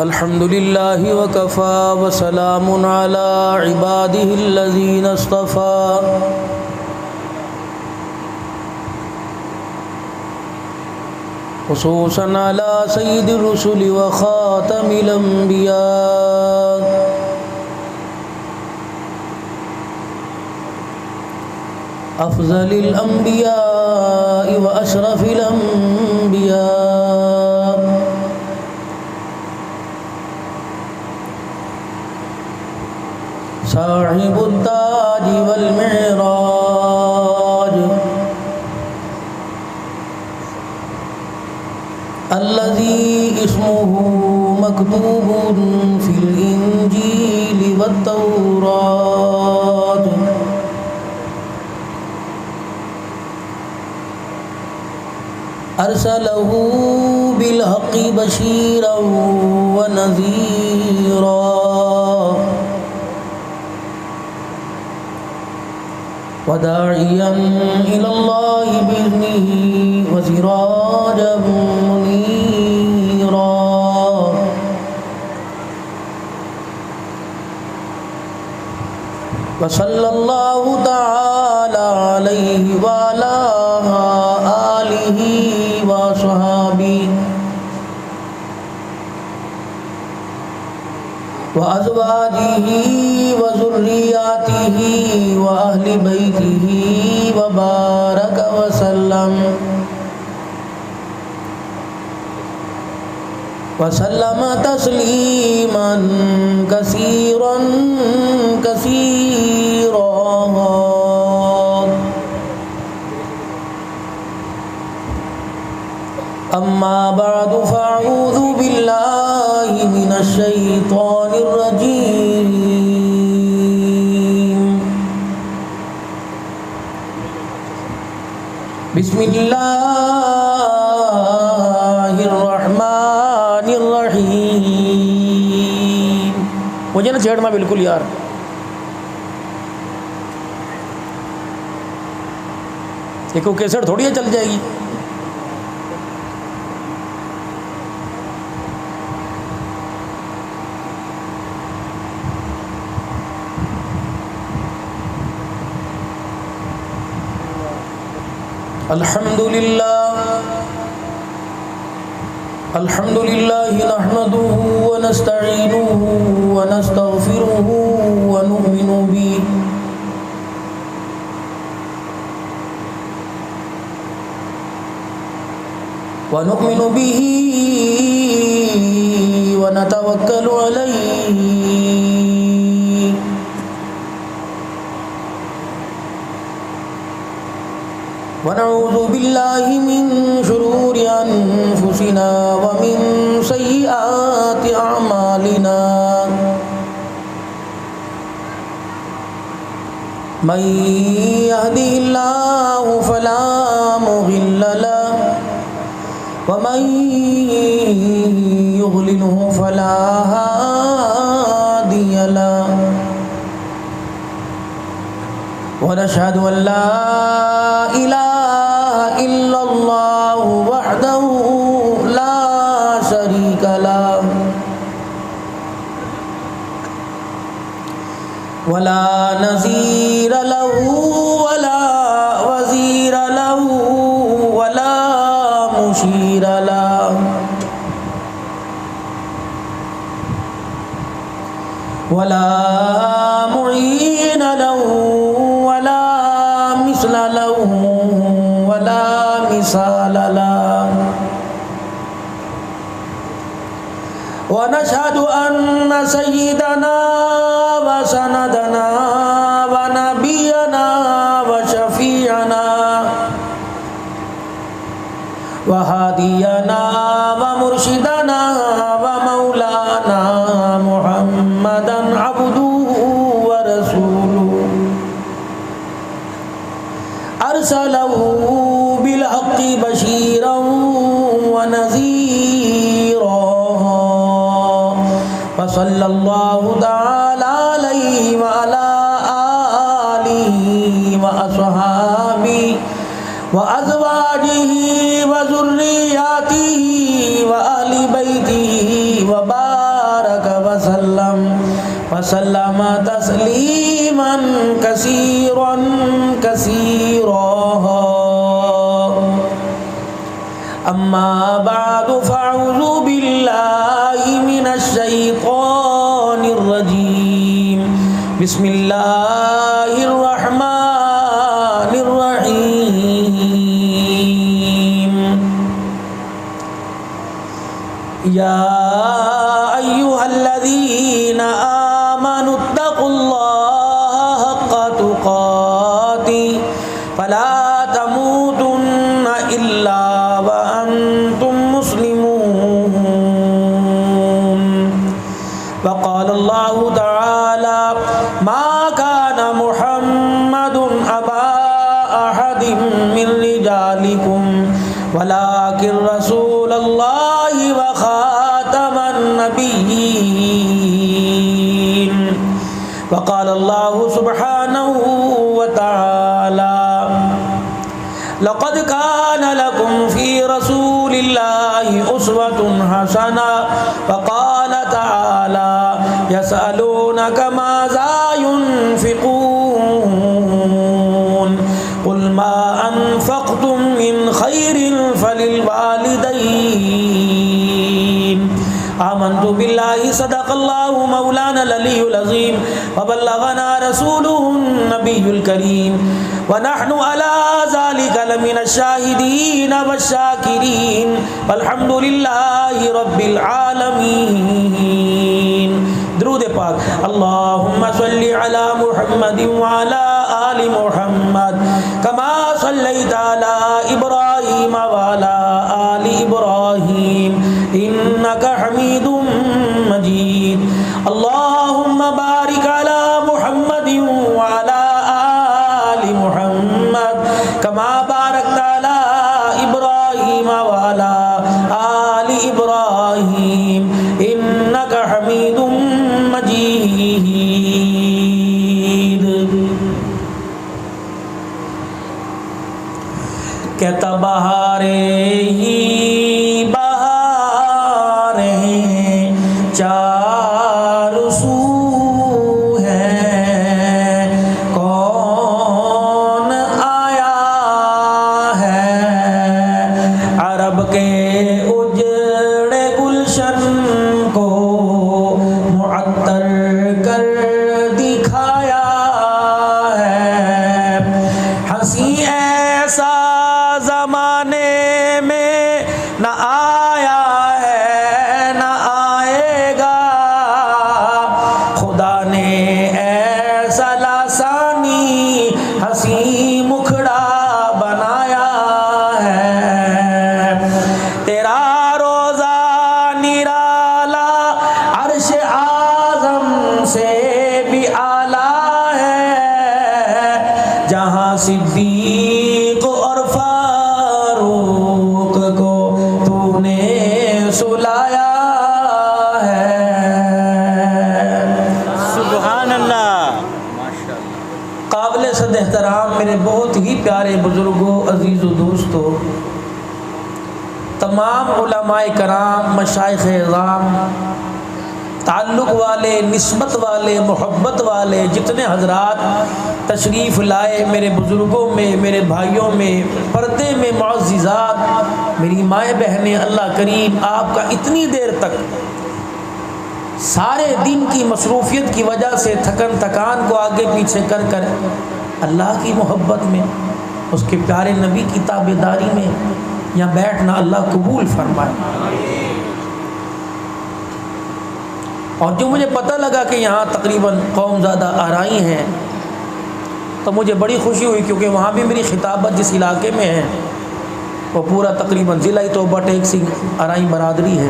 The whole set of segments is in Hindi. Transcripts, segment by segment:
अल्हम्दुलिल्लाहि वकफ़ा वसलामुन अला इबादिहिल्लज़ीना इस्तफ़ा। खुसूसन अला सय्यिदिर रुसुलि व ख़ातमिल अंबिया। अफ़ज़लिल अंबिया व अशरफिल अंबिया। साहिबुत ताज वल मिअराज। अल्लज़ी इस्मुहु मक्तूबुन फिल इंजील वत तौरात। अरसलहु बिल हक़्क़ि बशीरन व नज़ीरा। वदाइयन इलल्लाहि बिइज़्निही व सिराजम मुनीरा। व सल्लल्लाहु तआला अलैहि व अला आलिहि व अस्हाबिही व अज़वाजिही व ज़ुर्रिय्यातिही व अहलि बैतिही व बारक व सल्लम तस्लीमन कसीरन कसीरा। अम्मा बअदु फ़अऊज़ु बिल्लाहि मिनश शैतानिर रजीम। बिस्मिल्लाहिर रहमानिर रहीम। मुझे ना छेड़ना बिल्कुल यार। देखो कैसेट थोड़ी है चल जाएगी। अल्हम्दुलिल्लाहि नहमदुहु व नस्तईनुहु व नस्तगफिरुहु व नु'मिनु बिही व नतवक्कलु अलैहि व नऊज़ु बिल्लाहि मिन शुरूरि अनफुसिना व मिन सय्यिआति अअमालिना। मन यहदिहिल्लाहु फला मुज़िल्ल लहु व मन युज़लिलहु फला हादिय लहु। व नशहदु अन ला इलाहा इल्लल्लाहु वहदहु ला शरीका लहु वला नज़ीर लहु वला वज़ीर लहु वला मुशीर लहु वला मुईन लहु वला मिस्ल लहु वला मिसाल लहु। व नशहदु अन्न सय्यिदना व सनदना व नबियना व शफीअना व हादियना व मुर्शिदना व मौलाना मुहम्मदन अब्दुहु व रसूलुहु अरसलहु बिल हक़्क़ि बशीरन व नज़ीरा। व सल्लल्लाहु तआला अलैहि व अला आलिहि व अस्हाबिही व अज़वाजिही व ज़ुर्रिय्यातिही व अहलि बैतिही व वसल्लम वसल्लम तस्लीमन कसीरन कसीरा। अम्मा बादु फ़अऊज़ु बिल्लाहि मिनश शैतानिर रजीम। बिस्मिल्लाहिर रहमानिर रहीम। या अय्युहल्लज़ीना आमनुत्तक़ुल्लाह हक़्क़ तुक़ातिह फ़ला तमूतुन्ना इल्ला व अंतुम मुस्लिमून। वक़ाल अल्लाहु तआला मा काना मुहम्मदुन अबा अहदिम मिन रिजालिकुम वलाकिन रसूलल्लाहि व खातमन नबिय्यीन। वक़ाल अल्लाहु सुब्हानहु व तआला लक़द काना लकुम फ़ी रसूलिल्लाहि उस्वतुन हसना। वक़ाल तआला यसअलूनका माज़ा युनफ़िक़ून क़ुल मा अनफ़क़्तुम मिन ख़ैरिन फ़लिल वालिदैन। आमन्तु बिल्लाहि सदक़ल्लाहु मौलाना अल-अलियुल अज़ीम व बल्लगना रसूलुहुन नबियुल करीम व नहनु अला ज़ालिका लमिनश शाहिदीन वश्शाकिरीन वल्हम्दुलिल्लाहि रब्बिल आलमीन। दुरूद पाक। अल्लाहुम्मा सल्लि अला मुहम्मदिन व अला आलि मुहम्मद कमा सल्लैता अला इब्राहीम व अला आलि इब्राहीम इन्नका हमीदुम मजीद। अल्लाहुम्मा बारिक अला मुहम्मदिन व अला आलि मुहम्मद कमा बारकता अला इब्राहीम व अला आलि इब्राहीम इन्नका हमीदुम मजीद। कहता बहारे ही बहारे चारों सू हैं, कौन आया है अरब के उजड़े गुलशन को मुअत्तर कर दिखाया है। हंसी ऐसा ज़माने में न आया है न आएगा, खुदा ने ऐसा लासानी हंसी मुखड़ा बनाया है। तेरा रोज़ा निराला अर्श आज़म से भी आला है, जहाँ सिद्दीक़ और फारूक को तूने सुलाया है। सुभान अल्लाह। काबिल सद एहतराम मेरे बहुत ही प्यारे बुजुर्गों, अजीज़ दोस्तों, तमाम उलमाए कराम, मशाइख़ एज़ाम, ताल्लुक़ वाले, निस्बत वाले, मोहब्बत वाले जितने हजरात तशरीफ़ लाए, मेरे बुज़ुर्गों में, मेरे भाइयों में, पर्दे में मुअज़्ज़िज़ात, मेरी माएँ बहनें, अल्लाह करीम आपका इतनी देर तक सारे दिन की मसरूफ़ियत की वजह से थकन थकान को आगे पीछे कर कर अल्लाह की मोहब्बत में, उसके प्यारे नबी की ताबेदारी में यहाँ बैठना अल्लाह कबूल फरमाए। और जो मुझे पता लगा कि यहाँ तकरीबन कौम ज़्यादा आराई हैं, तो मुझे बड़ी खुशी हुई, क्योंकि वहाँ भी मेरी खिताबत जिस इलाके में है वो पूरा तकरीबन ज़िला तौबा टेक सिंह आराई बरादरी है।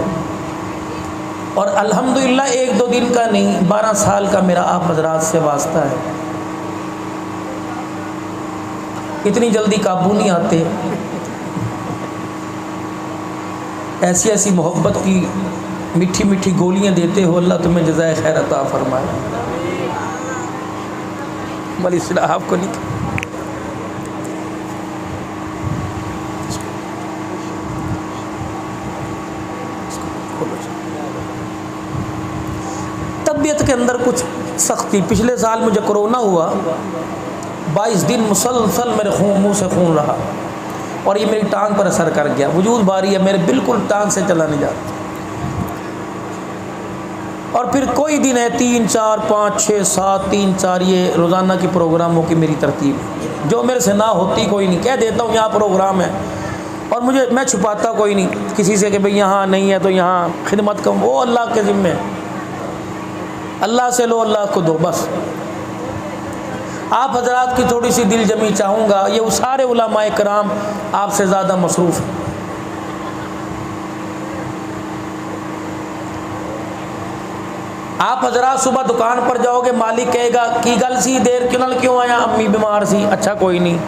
और अल्हम्दुलिल्लाह 1-2 दिन का नहीं, 12 साल का मेरा आप हजरात से वास्ता है। इतनी जल्दी काबू नहीं आते, ऐसी ऐसी मोहब्बत की मीठी मीठी गोलियां देते हो। अल्लाह तुम्हें जज़ाए खैर अता फरमाए। बड़ी इस्लाह आपको नहीं तबीयत के अंदर कुछ सख्ती। पिछले साल मुझे कोरोना हुआ, 22 दिन मुसलसल मेरे मुंह से खून रहा और ये मेरी टांग पर असर कर गया। वजूद बारी है, मेरे बिल्कुल टांग से चला नहीं जाता। और फिर कोई दिन है 3, 4, 5, 6, 7, 3, 4 ये रोज़ाना की प्रोग्रामों की मेरी तरतीब, जो मेरे से ना होती कोई नहीं। कह देता हूँ यहाँ प्रोग्राम है और मैं छुपाता कोई नहीं किसी से कि भाई यहाँ नहीं है तो यहाँ खिदमत करूँ। वो अल्लाह के ज़िम्मे, अल्लाह से लो, अल्लाह को दो बस। आप हजरात की थोड़ी सी दिल जमी चाहूँगा, ये सारे उलमाए कराम आपसे ज़्यादा मसरूफ़ हैं। आप हजरात सुबह दुकान पर जाओगे, मालिक कहेगा की गल सी देर क्यों आया, अम्मी बीमार सी। अच्छा कोई नहीं।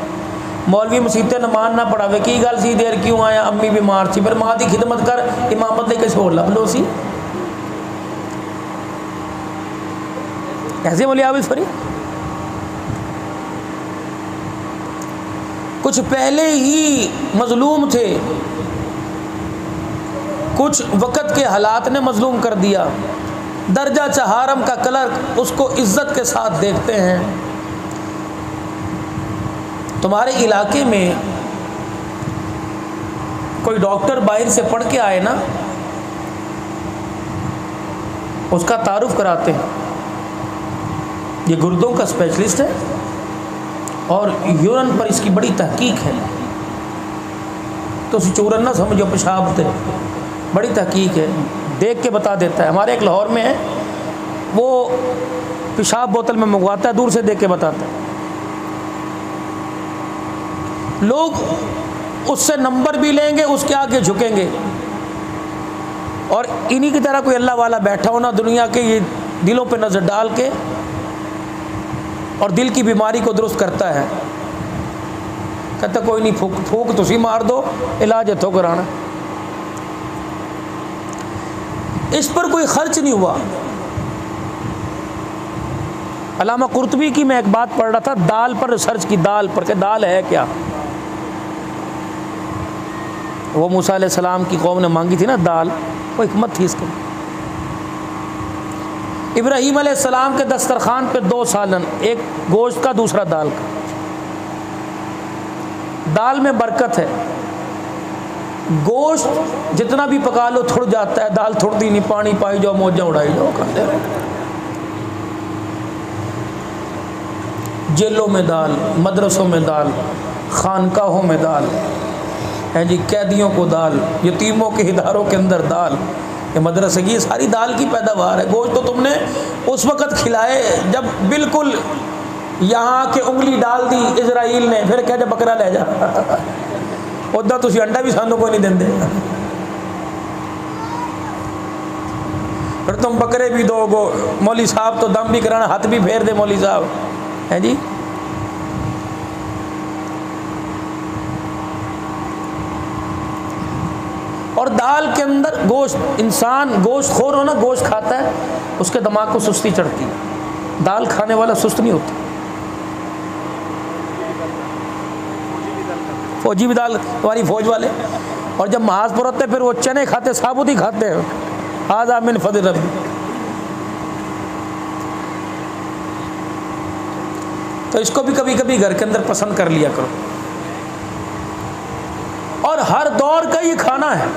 मौलवी मसीते नमाज ना पढ़ावे, की गल सी देर क्यों आया, अम्मी बीमार सी। फिर माँ की खिदमत कर, इमामत नहीं किसी होर लभ लो सी। कैसे बोले आप सॉरी। कुछ पहले ही मजलूम थे, कुछ वक़्त के हालात ने मजलूम कर दिया। दर्जा चहारम का क्लर्क उसको इज्जत के साथ देखते हैं। तुम्हारे इलाके में कोई डॉक्टर बाहर से पढ़ के आए ना, उसका तारुफ कराते हैं, ये गुर्दों का स्पेशलिस्ट है और यूरन पर इसकी बड़ी तहकीक है। तो चूरन ना समझो, पेशाब थे, बड़ी तहकीक है, देख के बता देता है। हमारे एक लाहौर में है, वो पेशाब बोतल में मंगवाता है, दूर से देख के बताता है। लोग उससे नंबर भी लेंगे, उसके आगे झुकेंगे। और इन्हीं की तरह कोई अल्लाह वाला बैठा हो ना दुनिया के, ये दिलों पे नज़र डाल के और दिल की बीमारी को दुरुस्त करता है। कहता कोई नहीं, फूक तुसी मार दो, इलाज इथों कराना। इस पर कोई खर्च नहीं हुआ। अल्लामा कुर्तुबी की मैं एक बात पढ़ रहा था, दाल पर रिसर्च की, दाल पर, के दाल है क्या। वो मूसा अलैहिस्सलाम की कौम ने मांगी थी ना दाल, वो हिकमत थी इसके। इब्राहीम अलैहिस्सलाम के दस्तरखान पे 2 सालन, एक गोश्त का, दूसरा दाल का। दाल में बरकत है, गोश्त जितना भी पका लो थुड़ जाता है, दाल थुड़ती नहीं। पानी पाई जाओ, मौजा उड़ाई जाओ, खाते रहो। जेलों में दाल, मदरसों में दाल, खानकाहों में दाल है जी, कैदियों को दाल, यतीमों के इदारों के अंदर दाल, ये मदरसे की सारी दाल की पैदावार है। गोश्त तो तुमने उस वक़्त खिलाए जब बिल्कुल यहाँ के उंगली डाल दी इजराइल ने, फिर क्या जब बकरा ले जा उदा तुसी अंडा भी सानू को नहीं देंदे, फिर तुम बकरे भी दोगो। मौली साहब तो दम भी कराना, हाथ भी फेर दे मौली साहब, है जी। और दाल के अंदर गोश्त, इंसान गोश्त खोर हो ना, गोश्त खाता है, उसके दिमाग को सुस्ती चढ़ती है। दाल खाने वाला सुस्त नहीं होता। फौजी भी दाल, तुम्हारी फौज वाले, और जब महाज पर होते फिर वो चने खाते, साबुत ही खाते हैं। हाज़ा मिन फज़ल रब्बी। तो इसको भी कभी कभी घर के अंदर पसंद कर लिया करो। और हर दौर का ये खाना है,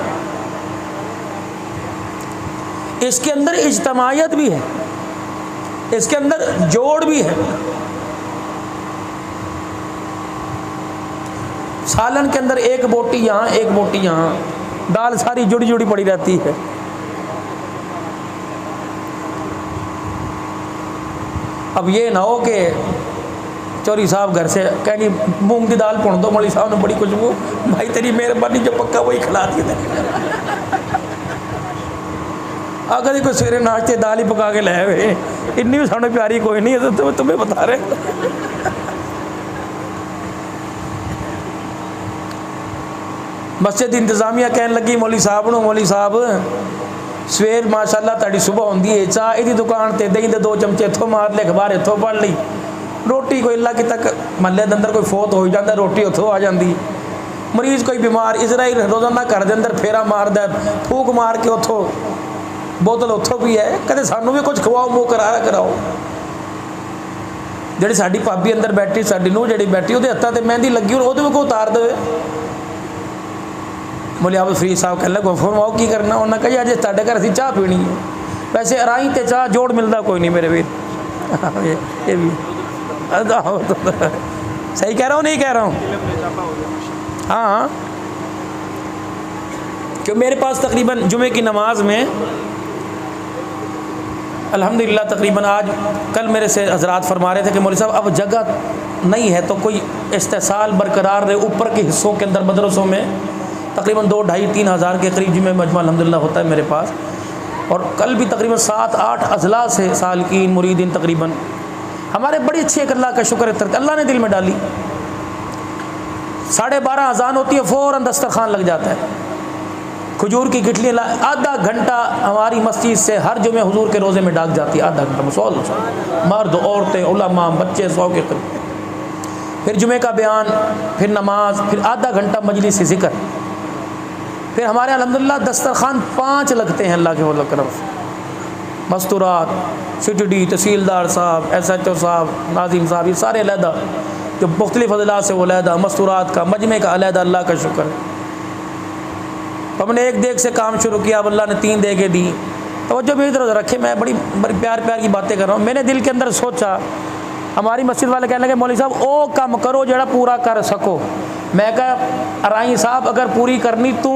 इसके अंदर इज्तमायत भी है, इसके अंदर जोड़ भी है। सालन के अंदर एक बोटी यहाँ, एक बोटी यहाँ, दाल सारी जुड़ी जुड़ी पड़ी रहती है। अब ये ना हो कि चौरी साहब घर से कहनी मूंग की दाल पुण दो, मौली साहब ने बड़ी खुशबू, भाई तेरी मेहरबानी, जो पक्का वही खिला दी। अगर कोई सवेरे नाश्ते दाल ही पका के लाए हुए, इन्नी भी सामने प्यारी कोई नहीं है, तो तुम्हें बता रहे। मस्जिद इंतजामिया कहने लगी मौली साहब नो, मौली साहब सवेर माशाअल्लाह ताड़ी सुबह होंदी है, चाह इहदी दुकान ते दही दे 2 चमचे इथों मार ले, अखबार इथों पढ़ ली, रोटी कोई अल्लाह की तक महल्ले के अंदर कोई फोत हो जाता, रोटी उथों आ जाती। मरीज कोई बीमार, इजराइल रोजाना घर के अंदर फेरा मारदा, फूक मार के उथों बोतल उत्थों भी है, कहते सानू भी कुछ खवाओ, मुँह कराया कराओ। जी साड़ी भाभी अंदर बैठी, साड़ी नूंह जी बैठी, वो हत्थों से मेहंदी लगी और वो को उतार दे। बोले आप फरीद साहब कह लगे फरमाओ की करना। उन्हें कहा अजे साढ़े घर असी चाह पीनी है, वैसे अराई तो चाह जोड़ मिलता कोई नहीं मेरे वीर। ये भी सही कह रहा हूँ, नहीं कह रहा हूँ? हाँ, क्यों मेरे पास तकरीबन जुमे की नमाज में अल्हम्दुलिल्लाह तकरीबन आज कल मेरे से हजरात फरमा रहे थे कि मौलवी साहब अब जगह नहीं है तो कोई इस्तेसाल बरकरार रहे ऊपर के हिस्सों के अंदर मदरसों में। तकरीबन 2-2.5-3 हज़ार के करीब जुमे मजमा अल्हम्दुलिल्लाह होता है मेरे पास। और कल भी तकरीबन 7-8 अजला से सालकीन मुरीदीन तकरीबन हमारे बड़ी अच्छी एक अल्लाह का शुक्र है अल्लाह ने दिल में डाली। 12:30 अजान होती है, फ़ौरन दस्तरखान लग जाता है, खजूर की गिटली आधा घंटा हमारी मस्जिद से हर जुमे हुजूर के रोज़े में डाक जाती है। आधा घंटा मुसौल मर्द औरतें उलमा बच्चे 100 के करीब। फिर जुमे का बयान, फिर नमाज, फिर आधा घंटा मजलिस ज़िक्र, फिर हमारे अल्हम्दुलिल्लाह दस्तरखान 5 लगते हैं अल्लाह के फज़ल करम से। मस्तूरात, सिटी तहसीलदार साहब, SHO साहब, नाजिम साहब, ये सारे अलहदा जो मुख्तलिफ़ अज़ला से वो अलहदा, मस्तूरात का मजमे का अलहदा, अल्लाह का शुक्र है। तो हमने एक देख से काम शुरू किया, अब अल्लाह ने 3 देगे दी। तो जो भी इधर रखे, मैं बड़ी प्यार की बातें कर रहा हूँ। मैंने दिल के अंदर सोचा, हमारी मस्जिद वाले कहने लगे मौलवी साहब ओ काम करो जड़ा पूरा कर सको। मैं कहा अराई साहब अगर पूरी करनी तू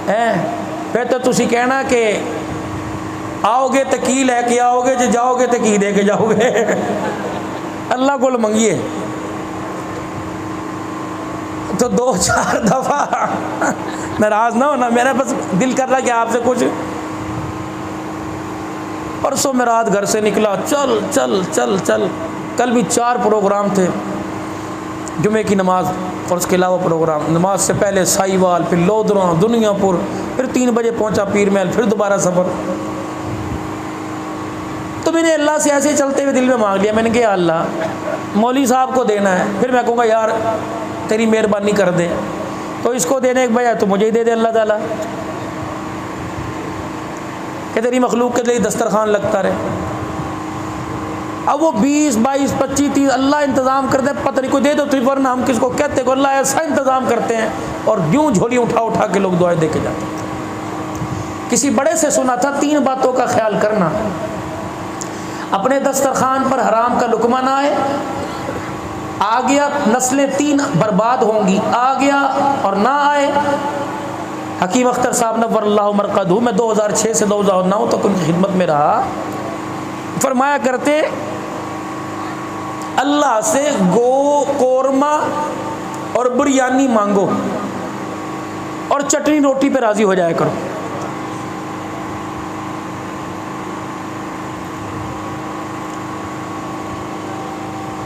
है फिर तो तुसी कहना कि आओगे तो की लैके आओगे, जो जाओगे तो की दे के जाओगे। अल्लाह को मंगिए तो 2-4 दफ़ा नाराज ना होना। मेरा बस दिल कर रहा कि आपसे कुछ। परसों मैं रात घर से निकला, चल चल चल चल, कल भी 4 प्रोग्राम थे, जुमे की नमाज और उसके अलावा प्रोग्राम। नमाज से पहले साहिवाल, फिर लोधरा, दुनियापुर, फिर 3 बजे पहुंचा पीर महल, फिर दोबारा सफ़र। तो मैंने अल्लाह से ऐसे चलते हुए दिल में मांग लिया, मैंने कहा अल्लाह मौलवी साहब को देना है, फिर मैं कहूँगा यार तेरी मेहरबानी कर दे, तो इसको देने के बजाय तो मुझे ही दे दे अल्लाह ताला, कि तेरी मखलूक के लिए दस्तरखान लगता रहे। अब वो 20, 22, 25, 30 अल्लाह इंतज़ाम कर दे, पता नहीं कोई दे दो तो, वरना हम किसको कहते को अल्लाह ऐसा इंतज़ाम करते हैं और यूँ झोली उठा उठा के लोग दुआएं दे के जाते हैं। किसी बड़े से सुना था 3 बातों का ख्याल करना, अपने दस्तरखान पर हराम का लुकमा ना आए, आ गया नस्लें 3 बर्बाद होंगी, आ गया और ना आए। हकीम अख्तर साहब नव्वरल्लाहु मरक़दहू, मैं 2006 से 2009 तक उनकी खिदमत में रहा, फरमाया करते अल्लाह से गो कोरमा और बिरयानी मांगो और चटनी रोटी पे राजी हो जाया करो।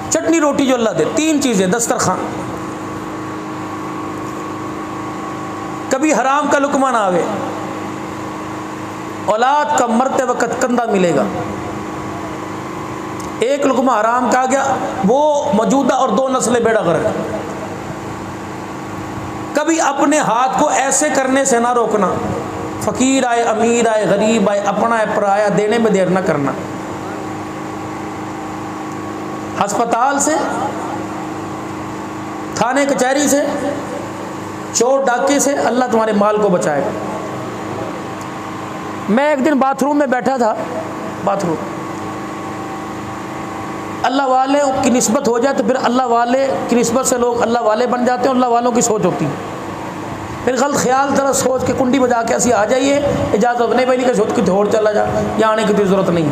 चटनी रोटी जो अल्लाह दे, 3 चीजें दस्तरखान, कभी हराम का लुकमा ना आवे, औलाद का मरते वक्त कंधा मिलेगा। एक लुकमा हराम का आ गया, वो मौजूदा और 2 नस्लें बेड़ा गर्क। कभी अपने हाथ को ऐसे करने से ना रोकना, फकीर आए, अमीर आए, गरीब आए, अपना है पराया, देने में देर ना करना। अस्पताल से, थाने कचहरी से, चोर डाके से अल्लाह तुम्हारे माल को बचाएगा। मैं एक दिन बाथरूम में बैठा था, बाथरूम, अल्लाह वाले की निस्बत हो जाए तो फिर अल्लाह वाले की निस्बत से लोग अल्लाह वाले बन जाते हैं, अल्लाह वालों की सोच होती है। फिर गलत ख्याल तरह सोच के कुंडी बजा के ऐसी आ जाइए, इजाज़त नहीं पहली का सोच की और चला जा, यहाँ आने की कोई ज़रूरत नहीं।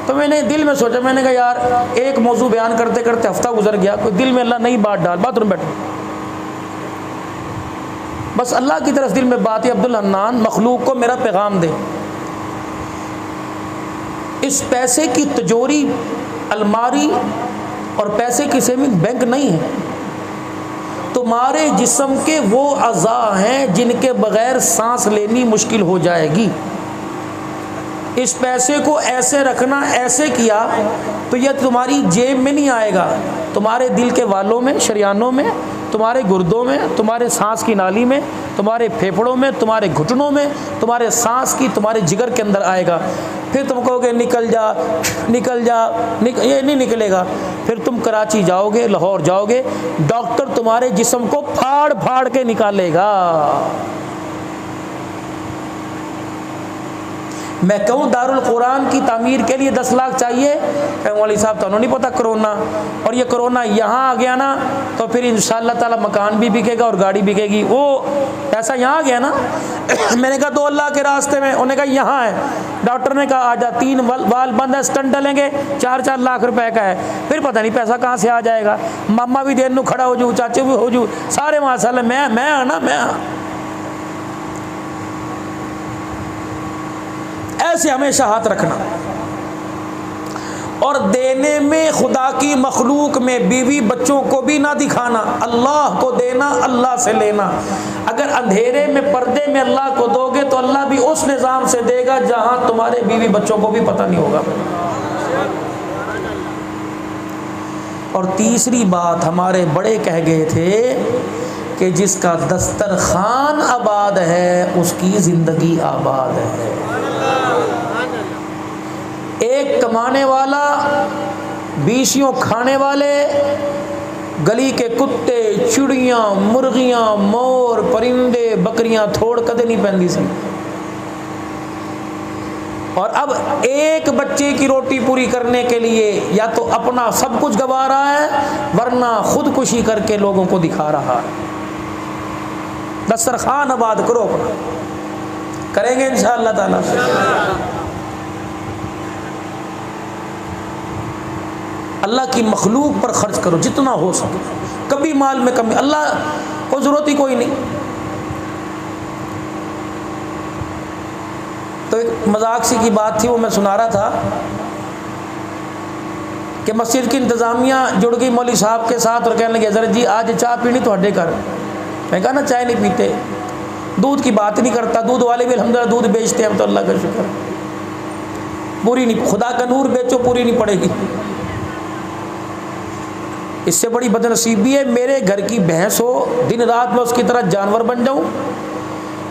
तो मैंने दिल में सोचा, मैंने कहा यार एक मौजू बयान करते करते हफ्ता गुजर गया, कोई दिल में अल्लाह नहीं बात डाल, बाथरूम बैठो, बस अल्लाह की तरफ दिल में बात है, अब्दुल हन्नान मखलूक को मेरा पैगाम दे, इस पैसे की तिजोरी, अलमारी और पैसे की सेविंग बैंक नहीं है, तुम्हारे जिस्म के वो अज़ा हैं जिनके बगैर सांस लेनी मुश्किल हो जाएगी। इस पैसे को ऐसे रखना, ऐसे किया तो यह तुम्हारी जेब में नहीं आएगा, तुम्हारे दिल के वालों में, शरियानों में, तुम्हारे गुर्दों में, तुम्हारे सांस की नाली में, तुम्हारे फेफड़ों में, तुम्हारे घुटनों में, तुम्हारे सांस की, तुम्हारे जिगर के अंदर आएगा। फिर तुम कहोगे निकल जा निकल जा, ये नहीं निकलेगा। फिर तुम कराची जाओगे, लाहौर जाओगे, डॉक्टर तुम्हारे जिस्म को फाड़ फाड़ के निकालेगा। मैं कहूँ दारुल कुरान की तामीर के लिए 10 लाख चाहिए, मौलवी साहब तो नहीं पता कोरोना, और ये कोरोना यहाँ आ गया ना तो फिर इंशाअल्लाह ताला मकान भी बिकेगा और गाड़ी बिकेगी। वो पैसा यहाँ आ गया ना। मैंने कहा 2 अल्लाह के रास्ते में, उन्होंने कहा यहाँ है। डॉक्टर ने कहा आजा, 3 बाल बंद है, स्टंट डलेंगे, 4-4 लाख रुपए का है। फिर पता नहीं पैसा कहाँ से आ जाएगा। मामा भी देर नू खड़ा हो जू, चाचे भी हो जू, सारे माशाअल्लाह मैं ऐसे हमेशा हाथ रखना। और देने में खुदा की मखलूक में बीवी बच्चों को भी ना दिखाना, अल्लाह को देना, अल्लाह से लेना। अगर अंधेरे में पर्दे में अल्लाह को दोगे तो अल्लाह भी उस निज़ाम से देगा जहां तुम्हारे बीवी बच्चों को भी पता नहीं होगा। और तीसरी बात हमारे बड़े कह गए थे कि जिसका दस्तरखान आबाद है उसकी ज़िंदगी आबाद है। एक कमाने वाला, बीसियों खाने वाले, गली के कुत्ते, चिड़ियाँ, मुर्गियाँ, मोर, परिंदे, बकरियाँ थोड़ कदे नहीं पहनती सी। और अब एक बच्चे की रोटी पूरी करने के लिए या तो अपना सब कुछ गवा रहा है, वरना खुदकुशी करके लोगों को दिखा रहा है। दस्तरखान आबाद करो अपना, करेंगे इंशाअल्लाह ताला। अल्लाह की मखलूक पर खर्च करो जितना हो सके, कभी माल में कमी, अल्लाह को ज़रूरत ही कोई नहीं। तो एक मजाक सी की बात थी, वो मैं सुना रहा था कि मस्जिद की इंतज़ामिया जुड़ गई मौलवी साहब के साथ और कहने लगे हज़रत जी आज चाय पीनी थोड़े घर। मैं कहा ना चाय नहीं पीते, दूध की बात नहीं करता, दूध वाले भी अल्हम्दुलिल्लाह दूध बेचते हैं, हम तो अल्लाह का शुक्र। पूरी नहीं, खुदा का नूर बेचो पूरी नहीं पड़ेगी। इससे बड़ी बदनसीबी है मेरे घर की भैंस हो, दिन रात में उसकी तरह जानवर बन जाऊं,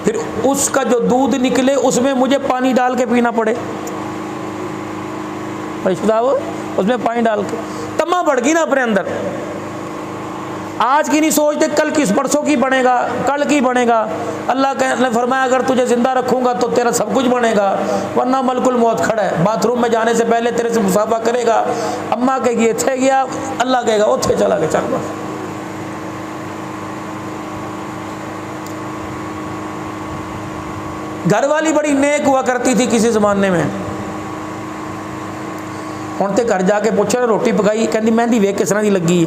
फिर उसका जो दूध निकले उसमें मुझे पानी डाल के पीना पड़े। उसमें पानी डाल के तमा बढ़ गई ना अपने अंदर। आज की नहीं सोचते कल किस, परसों की बनेगा, कल की बनेगा। अल्लाह ने फरमाया अगर तुझे जिंदा रखूंगा तो तेरा सब कुछ बनेगा, वरना मलकुल मौत खड़ा है, बाथरूम में जाने से पहले तेरे से मुसाफा करेगा। अम्मा कहेगी इत्थे गया, अल्लाह कहेगा उथे चला गया, चल बस। घर वाली बड़ी नेक हुआ करती थी किसी जमाने में, हुण ते घर जाके पूछो रोटी पकाई, कहती मेहंदी वेख किस तरह की लगी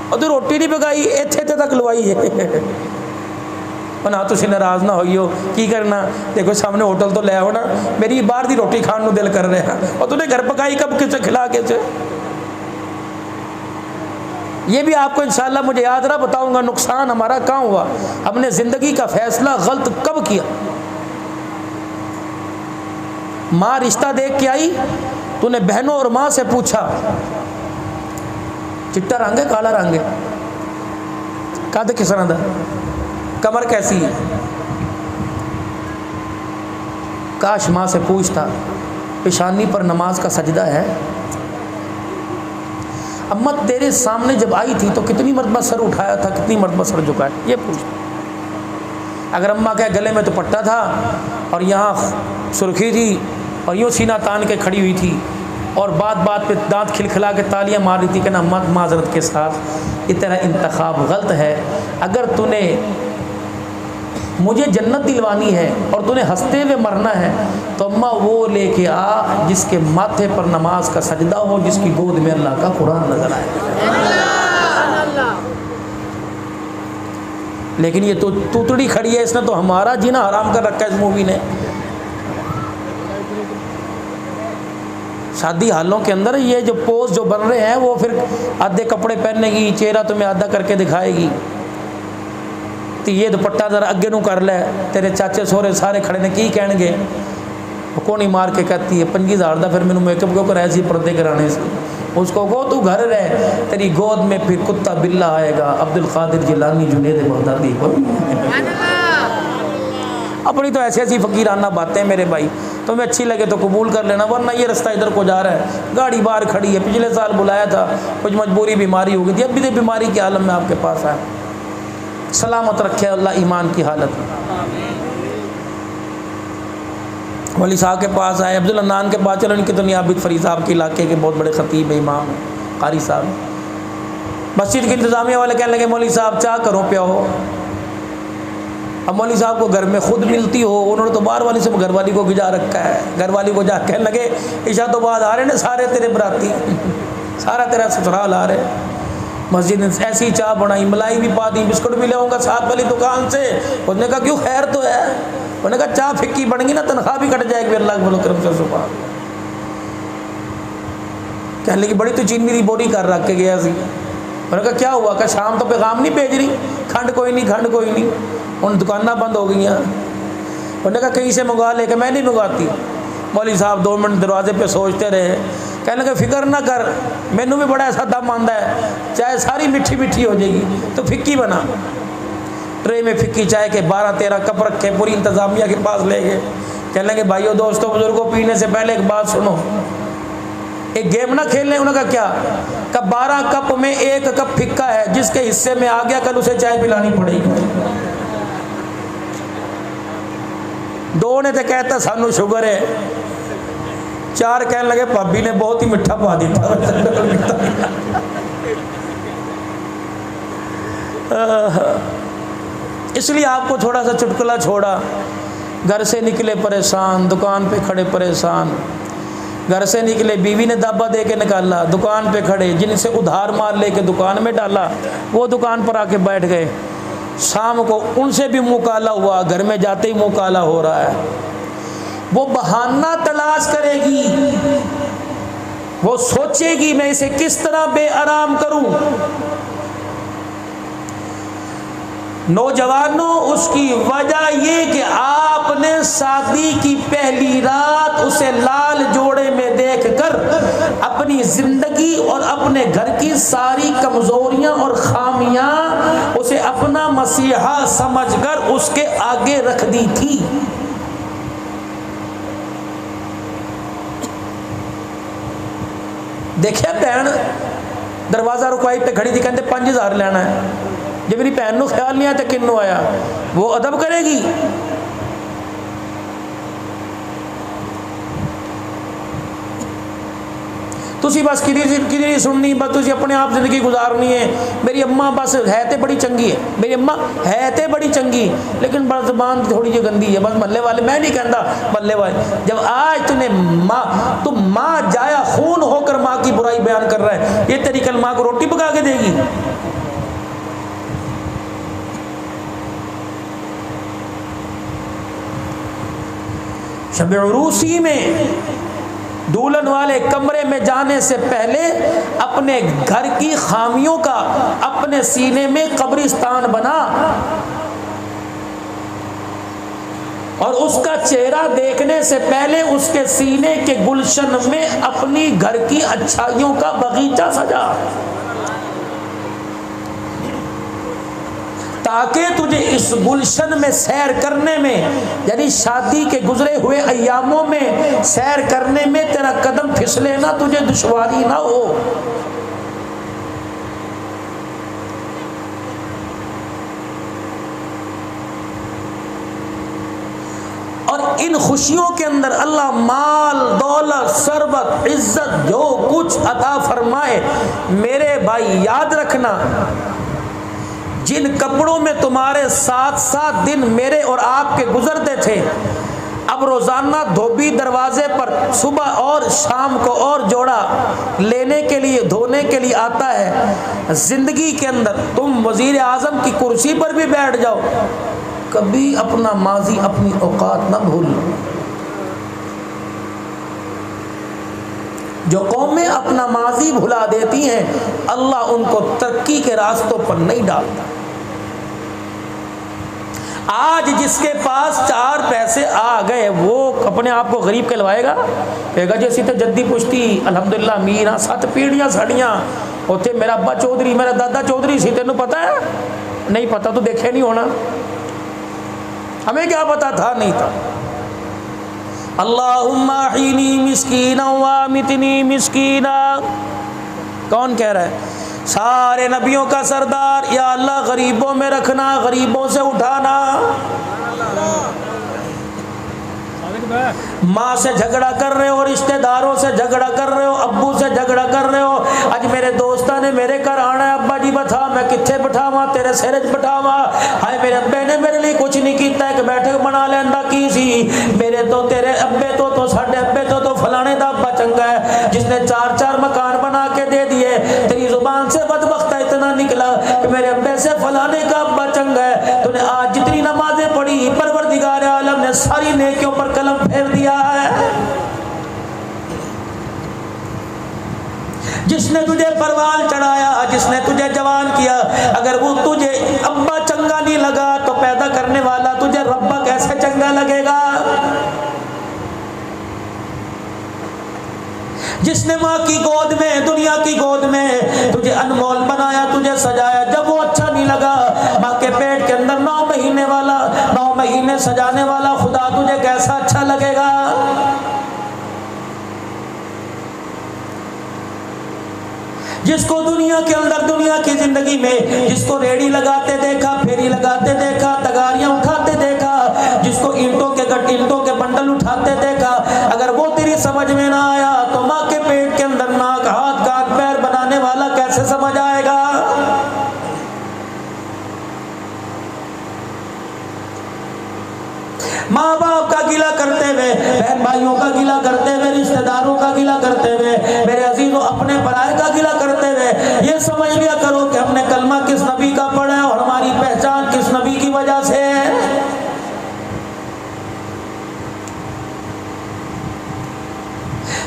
और तू रोटी नहीं पकाई, इत्थे तक लवाई है। ना तुसी नाराज ना होइयो, की करना, देखो सामने होटल तो ले आओ ना, मेरी बाहर की रोटी खाने को दिल कर रहा है और तूने घर पकाई कब, किसे खिला के। ये भी आपको इंशाअल्लाह मुझे याद रहा बताऊंगा नुकसान हमारा कहाँ हुआ, हमने जिंदगी का फैसला गलत कब किया। माँ रिश्ता देख के आई, तूने बहनों और माँ से पूछा चिट्टा रंग है काला रंग है, कद किस तरह दा, कमर कैसी है। काश माँ से पूछता पेशानी पर नमाज का सजदा है। अम्मा तेरे सामने जब आई थी तो कितनी मरतबा सर उठाया था, कितनी मरतबा सर झुकाया, ये पूछता। अगर अम्मा के गले में दुपट्टा था और यहाँ सुर्खी थी और यूँ सीना तान के खड़ी हुई थी और बात बात पे दांत खिलखिला के तालियां मार रही थी कि ना अम्मा माजरत के साथ, ये तेरा इंतखाब गलत है। अगर तूने मुझे जन्नत दिलवानी है और तूने हंसते हुए मरना है तो अम्मा वो लेके आ जिसके माथे पर नमाज का सजदा हो, जिसकी गोद में अल्लाह का कुरान नजर आए। लेकिन ये तो तूतड़ी खड़ी है, इसने तो हमारा जीना हराम कर रखा है इस मूवी ने। शादी हालों के अंदर ये जो पोज जो बन रहे हैं वो फिर आधे कपड़े पहनेगी, चेहरा तुम्हें आधा करके दिखाएगी। तो ये दुपट्टा जरा अगे नू कर ले, तेरे चाचे सोहरे सारे खड़े ने की कहणगे। कोनी मार के कहती है 25,000 का फिर मैंने मेकअप क्यों कराया सी, पर्दे कराने से। उसको कहो तू घर रह, तेरी गोद में फिर कुत्ता बिल्ला आएगा। अब्दुल कादिर जिलानी, जुनैद बगदादी को अपनी तो ऐसी ऐसी फ़कीराना बातें मेरे भाई, तुम्हें अच्छी लगे तो कबूल कर लेना, वरना ये रास्ता इधर को जा रहा है। गाड़ी बाहर खड़ी है, पिछले साल बुलाया था, कुछ मजबूरी बीमारी हो गई थी, अब भी बीमारी के आलम में आपके पास आया। सलामत रखे अल्लाह ईमान की हालत में। मौलवी साहब के पास आए, अब्दुल अन्नान के पास चलो, इनकी तो नियाबित फरीद साहब के इलाके के बहुत बड़े ख़तीब इमाम हैं, कारी साहब। मस्जिद के इंतज़ामिया वाले कहने लगे मौलवी साहब चाह करो प्या हो। अब मौलवी साहब को घर में खुद मिलती हो, उन्होंने तो बाहर वाली से घरवाली को गिजा रखा है। घरवाली को जा कहने लगे ईशा तो बाद आ रहे ने सारे तेरे बराती सारा तेरा ससुराल आ रहे। मस्जिद ने ऐसी चाय बनाई, मलाई भी पा दी, बिस्कुट भी ले आऊँगा साथ वाली दुकान से। उसने कहा क्यों, खैर तो है। उन्होंने कहा चाय फिक्की बन गई ना, तनख्वाह भी कट जाएगी अल्लाह के फजल करम से। सुबह कहने लगी बड़ी तो चीनी की बोरी कर रख के गया सी। उन्होंने कहा क्या हुआ? कहा शाम तो पैगाम नहीं भेज रही, खंड कोई नहीं, खंड कोई नहीं। उन दुकाना बंद हो गई। उन्होंने कहा कहीं से मंगवा ले, मैं नहीं मंगवाती। मौलवी साहब 2 मिनट दरवाजे पे सोचते रहे, कहने लगे फिक्र ना कर, मैनू भी बड़ा ऐसा दम आंदा है, चाय सारी मिठी मिठी हो जाएगी, तो फिक्की बना। ट्रे में फिक्की चाय के 12-13 कप रखे, पूरी इंतज़ामिया के पास ले गए। कहने लगे भाइयों दोस्तों बुजुर्गों, पीने से पहले एक बात सुनो, एक गेम ना खेल लें। उन्होंने कहा क्या? कहा 12 कप में 1 कप फिक्का है, जिसके हिस्से में आ गया कल उसे चाय पिलानी पड़ेगी। 2 ने तो कहता सानू शुगर है, 4 कहने लगे भाभी ने बहुत ही मिठा पा दिया। इसलिए आपको थोड़ा सा चुटकुला छोड़ा। घर से निकले परेशान, दुकान पे खड़े परेशान। घर से निकले, बीवी ने दाबा दे के निकाला, दुकान पे खड़े, जिनसे उधार माल लेके दुकान में डाला वो दुकान पर आके बैठ गए। शाम को उनसे भी मुँह काला हुआ, घर में जाते ही मुँह काला हो रहा है। वो बहाना तलाश करेगी, वो सोचेगी मैं इसे किस तरह बेआराम करूं। नौजवानों, उसकी वजह ये कि आपने शादी की पहली रात उसे लाल जोड़े में देखकर अपनी जिंदगी और अपने घर की सारी कमजोरियां और खामियां उसे अपना मसीहा समझकर उसके आगे रख दी थी। देखिए भैन दरवाजा रुकवाई पे खड़ी थी, कहते 5000 लेना है। जब मेरी भैन को ख्याल नहीं आया तो किन्नू आया, वो अदब करेगी। तुसी बस किदी सुननी, बस तुसी अपने आप जिंदगी गुजारनी है। मेरी अम्मा बस है तो बड़ी चंगी है, मेरी अम्मा है तो बड़ी चंगी, लेकिन बस ज़बान थोड़ी जी गंदी है। बस मल्ले वाले, मैं नहीं कहता मल्ले वाले, जब आज तुम माँ जाया खून होकर माँ की बुराई बयान कर रहा है, ये तेरी कल माँ को रोटी पका के देगी? शब उरूसी में दुल्हन वाले कमरे में जाने से पहले अपने घर की खामियों का अपने सीने में कब्रिस्तान बना और उसका चेहरा देखने से पहले उसके सीने के गुलशन में अपनी घर की अच्छाइयों का बगीचा सजा, ताकि तुझे इस गुलशन में सैर करने में, यानी शादी के गुजरे हुए अय्यामों में सैर करने में तेरा कदम फिसले ना, तुझे दुश्वारी ना हो। और इन खुशियों के अंदर अल्लाह माल, दौलत, सरबत, इज्जत जो कुछ अता फरमाए, मेरे भाई याद रखना, जिन कपड़ों में तुम्हारे 7-7 दिन मेरे और आपके गुजरते थे, अब रोजाना धोबी दरवाजे पर सुबह और शाम को और जोड़ा लेने के लिए, धोने के लिए आता है। जिंदगी के अंदर तुम वजीर आजम की कुर्सी पर भी बैठ जाओ, कभी अपना माजी, अपनी औकात ना भूलो। जो कौमें अपना माजी भुला देती हैं, अल्लाह उनको तरक्की के रास्तों पर नहीं डालता। आज जिसके पास 4 पैसे आ गए वो अपने आप को गरीब कहलवाएगा? कहेगा जैसी तो जद्दी पुश्ती अलहमदुलिल्लाह मीर 7 पीढ़ियाँ साड़ियाँ उत्थे मेरा अब्बा चौधरी मेरा दादा चौधरी सी, तेनों पता है? नहीं पता तो देखे नहीं होना, हमें क्या पता था, नहीं था। अल्लाहुम्मा अहीनी मिस्कीना व अमितनी मिस्कीना, कौन कह रहा है? सारे नबियों का सरदार, या अल्लाह गरीबों में रखना, गरीबों से उठाना। माँ से झगड़ा कर रहे हो, रिश्तेदारों से झगड़ा कर रहे हो, अब्बू से झगड़ा कर रहे हो। आज मेरे दोस्ता ने मेरे घर आना है, अब्बा जी बता मैं किथे बिठावा, तेरे सिर च बिठावा। हाय मेरे अब्बे ने मेरे लिए कुछ नहीं किया, एक बैठक बना लेंदा की सी। मेरे तो तेरे अब्बे तो साडे अब्बे तो फलाने दा अब्बा चंगा है जिसने 4-4 मकान बना के दे दिए। तेरी जुबान से बदबख्ता इतना निकला कि मेरे अब्बे से फलाने का अब्बा चंगा है। तूने आज जितनी नमाजें पढ़ी, परवरदिगार आलम ने सारी नेकियों पर कलम फेर दिया है। जिसने तुझे परवान चढ़ाया, जिसने तुझे जवान किया, अगर वो तुझे अब्बा चंगा नहीं लगा तो पैदा करने वाला तुझे रब्बा कैसे चंगा लगेगा? जिसने माँ की गोद में, दुनिया की गोद में तुझे अनमोल बनाया, तुझे सजाया, जब वो अच्छा नहीं लगा, माँ के पेट के अंदर 9 महीने वाला, 9 महीने सजाने वाला खुदा तुझे कैसा अच्छा लगेगा? जिसको दुनिया के अंदर, दुनिया की जिंदगी में, जिसको रेड़ी लगाते देखा, फेरी लगाते देखा, तगारियां उठाते देखा, जिसको ईंटों के बंडल उठाते देखा, अगर वो तेरी समझ में ना आया तो माँ के पेट के अंदर नाक, हाथ, कान, पैर बनाने वाला कैसे समझ आएगा? माँ बाप का गिला करते हुए, बहन भाइयों का गिला करते हुए, रिश्तेदारों का गिला करते हुए, मेरे अजीजों अपने पराये का गिला करते हुए, ये समझ लिया करो कि हमने कलमा किस नबी का पढ़ा है और हमारी पहचान किस नबी की वजह से है।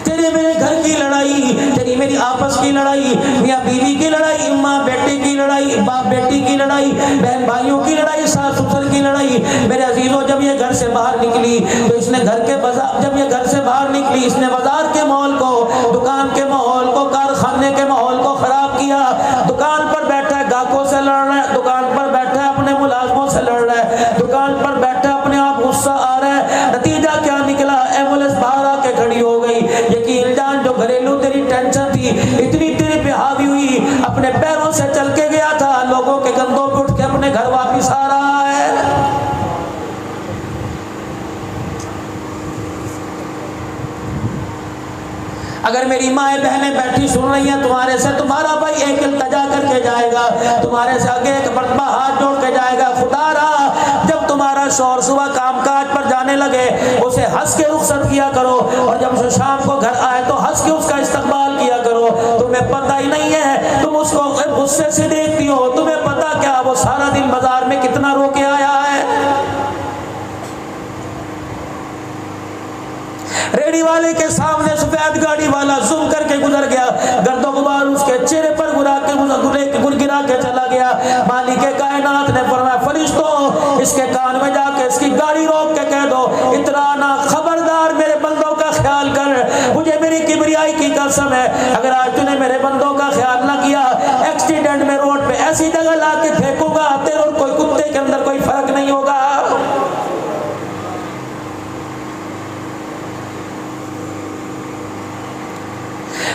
तेरे मेरे घर की लड़ाई, तेरी मेरी आपस की लड़ाई, मियाँ बीवी की लड़ाई, माँ बेटे की लड़ाई, बाप बेटी की लड़ाई, बहन भाइयों की लड़ाई, सास ससुर की लड़ाई। मेरे अजीजों जब ये घर से बाहर निकली तो इसने जब ये घर से बाहर निकली इसने बाजार के माहौल को, दुकान के माहौल को, कारखाने के माहौल को खराब किया। दुकान पर बैठा है ग्राहकों से लड़ रहा है, दुकान पर बैठा है अपने मुलाजमों से लड़ रहा है, दुकान पर बैठा अपने आप गुस्सा आ रहा है। नतीजा क्या निकला? एम्बुलेंस बाहर आके खड़ी हो गई। यकीन जान जो घरेलू तेरी टेंशन थी इतनी तेरे पे हावी हुई, अपने पैरों से चल के गया था, लोगों के कंधों पे उठ के अपने घर वापिस आ रहा है। अगर मेरी माए बहनें बैठी सुन रही हैं, तुम्हारे से तुम्हारा भाई एक इल्तजा करके जाएगा, तुम्हारे से आगे एक मरतबा हाथ जोड़ के जाएगा, खुदारा जब तुम्हारा शौहर सुबह कामकाज पर जाने लगे उसे हंस के रुखसत किया करो, और जब उसे शाम को घर आए तो हंस के उसका इस्तकबाल किया करो। तुम्हें पता ही नहीं है, तुम उसको गुस्से से देखती हो, तुम्हें पता क्या वो सारा दिन बाजार में कितना रो के आया है। रेडी वाले के सामने सफेद गाड़ी वाला जुम करके गुजर गया, गर्दो गुबार उसके चेहरे पर गिरा के चला गया। मालिक कायनात ने फरमाया, फरिश्तों इसके कान में जाके इसकी गाड़ी रोक के कह दो, इतराना खबरदार मेरे बंदों का ख्याल कर, मुझे मेरी किबरियाई की कसम है, अगर आज तूने मेरे बंदों का ख्याल ना किया, एक्सीडेंट में रोड पे ऐसी जगह ला के फेंकूंगा तेरे और कोई कुत्ते के अंदर कोई फर्क नहीं होगा।